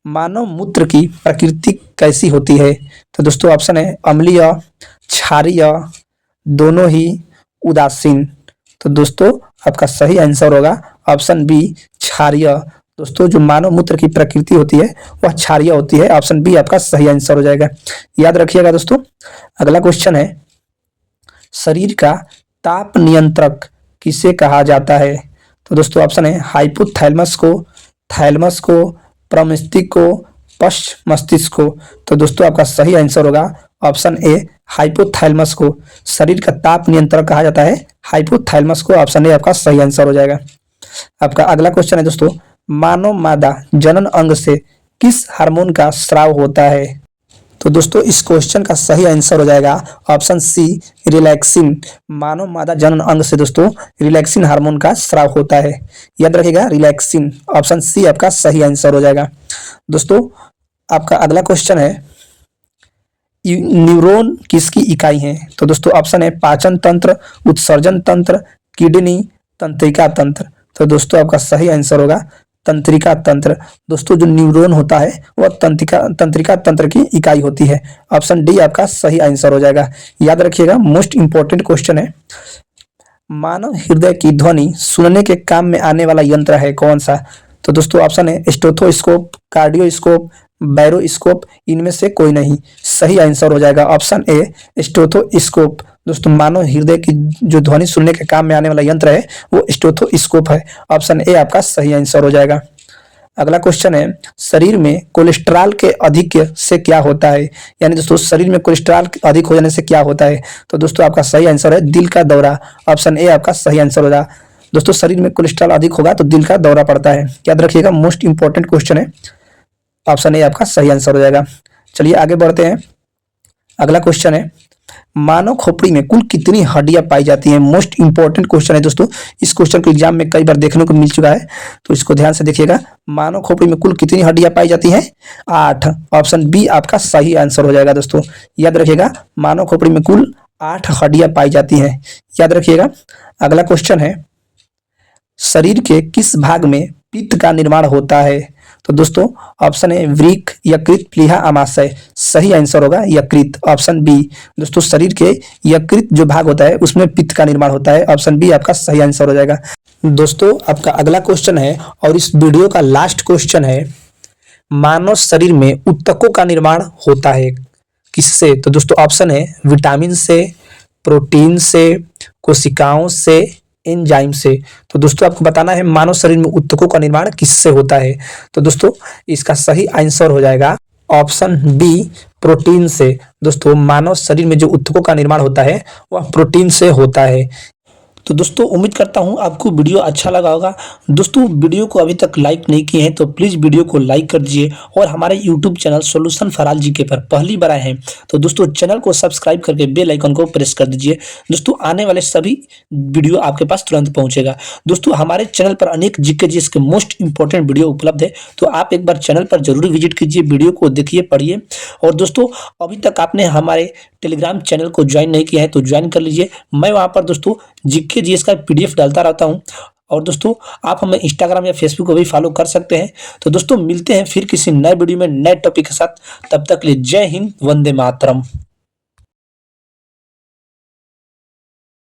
मानव मूत्र की प्रकृति कैसी होती है? तो दोस्तों ऑप्शन है अम्लीय, क्षारीय, दोनों ही, उदासीन। तो दोस्तों आपका सही आंसर होगा ऑप्शन बी क्षारीय। दोस्तों जो मानव मूत्र की प्रकृति होती है वह क्षारीय होती है। ऑप्शन बी आपका सही आंसर हो जाएगा। याद रखिएगा दोस्तों। अगला क्वेश्चन है शरीर का ताप नियंत्रक किसे कहा जाता है? तो दोस्तों ऑप्शन है हाइपोथैलेमस को, थैलेमस को, प्रमस्तिष्क को, पश्च मस्तिष्क को। तो दोस्तों आपका सही आंसर होगा ऑप्शन ए हाइपोथैलेमस को। शरीर का ताप नियंत्रक कहा जाता है हाइपोथैलेमस को। ऑप्शन ए आपका सही आंसर हो जाएगा। आपका अगला क्वेश्चन है दोस्तों मानव मादा जनन अंग से किस हार्मोन का स्राव होता है? तो दोस्तों इस क्वेश्चन का सही आंसर हो जाएगा ऑप्शन सी रिलैक्सिन। मानव मादा जनन अंग से दोस्तों रिलैक्सिन हार्मोन का स्राव होता है। याद रखिएगा रिलैक्सिन। ऑप्शन सी आपका सही आंसर हो जाएगा। दोस्तों आपका अगला क्वेश्चन है न्यूरॉन किसकी इकाई है? तो दोस्तों ऑप्शन है पाचन तंत्र, उत्सर्जन तंत्र, किडनी, तंत्रिका तंत्र। तो दोस्तों आपका सही आंसर होगा तंत्रिका तंत्र। दोस्तों जो न्यूरॉन होता है वह तंत्रिका तंत्र की इकाई होती है। ऑप्शन डी आपका सही आंसर हो जाएगा। याद रखिएगा मोस्ट इंपॉर्टेंट क्वेश्चन है मानव हृदय की ध्वनि सुनने के काम में आने वाला यंत्र है कौन सा? तो दोस्तों ऑप्शन है स्टेथोस्कोप, कार्डियोस्कोप, बैरोस्कोप। इनमें से कोई नहीं। सही आंसर हो जाएगा ऑप्शन ए स्टेथोस्कोप। दोस्तों मानव हृदय की जो ध्वनि सुनने के काम में आने वाला यंत्र है वो स्टेथोस्कोप है। ऑप्शन ए आपका सही आंसर हो जाएगा। अगला क्वेश्चन है शरीर में कोलेस्ट्रॉल के अधिक से क्या होता है? यानी दोस्तों शरीर में कोलेस्ट्रॉल अधिक हो जाने से क्या होता है? तो दोस्तों आपका सही आंसर है दिल का दौरा। ऑप्शन ए आपका सही आंसर होगा। दोस्तों शरीर में कोलेस्ट्रॉल अधिक होगा तो दिल का दौरा पड़ता है। याद रखिएगा, मोस्ट इंपॉर्टेंट क्वेश्चन है। ऑप्शन ए आपका सही आंसर हो जाएगा। चलिए आगे बढ़ते हैं। अगला क्वेश्चन है, मानव खोपड़ी में कुल कितनी हड्डियां पाई जाती हैं? मोस्ट इंपॉर्टेंट क्वेश्चन है दोस्तों। इस क्वेश्चन को एग्जाम में कई बार देखने को मिल चुका है, तो इसको ध्यान से देखिएगा। मानव खोपड़ी में कुल कितनी हड्डियां पाई जाती हैं? 8। ऑप्शन बी आपका सही आंसर हो जाएगा दोस्तों। याद रखिएगा, मानव खोपड़ी में कुल 8 हड्डियां पाई जाती हैं। याद रखिएगा। अगला क्वेश्चन है, शरीर के किस भाग में पित्त का निर्माण होता है? तो दोस्तों ऑप्शन है वृक्क, यकृत, प्लीहा, आमाशय। सही आंसर होगा यकृत, ऑप्शन बी। दोस्तों शरीर के यकृत जो भाग होता है उसमें पित्त का निर्माण होता है, ऑप्शन बी आपका सही आंसर हो जाएगा। दोस्तों आपका अगला क्वेश्चन है और इस वीडियो का लास्ट क्वेश्चन है, मानव शरीर में ऊतकों का निर्माण होता है किससे? तो दोस्तों ऑप्शन है विटामिन से, प्रोटीन से, कोशिकाओं से, एंजाइम से। तो दोस्तों आपको बताना है मानव शरीर में ऊतकों का निर्माण किससे होता है। तो दोस्तों इसका सही आंसर हो जाएगा ऑप्शन बी, प्रोटीन से। दोस्तों मानव शरीर में जो ऊतकों का निर्माण होता है वह प्रोटीन से होता है। तो दोस्तों उम्मीद करता हूं आपको वीडियो अच्छा लगा होगा। दोस्तों वीडियो को अभी तक लाइक नहीं किए हैं तो प्लीज़ वीडियो को लाइक कर दीजिए और हमारे YouTube channel solution for all GK पर पहली बार आए हैं तो दोस्तों चैनल को सब्सक्राइब करके बेल आइकन को प्रेस कर दीजिए। दोस्तों आने वाले सभी वीडियो आपके पास तुरंत पहुंचेगा। दोस्तों हमारे चैनल पर अनेक जीके जीएस के मोस्ट इंपॉर्टेंट वीडियो उपलब्ध है, तो आप एक बार चैनल पर जरूर विजिट कीजिए, वीडियो को देखिए, पढ़िए। और दोस्तों अभी तक आपने हमारे टेलीग्राम चैनल को ज्वाइन नहीं किया है तो ज्वाइन कर लीजिए। मैं वहां पर दोस्तों जीके जीएस का पीडीएफ डालता रहता हूं। और दोस्तों आप हमें इंस्टाग्राम या फेसबुक को भी फॉलो कर सकते हैं। तो दोस्तों मिलते हैं फिर किसी नए वीडियो में नए टॉपिक के साथ। तब तक के लिए जय हिंद, वंदे मातरम।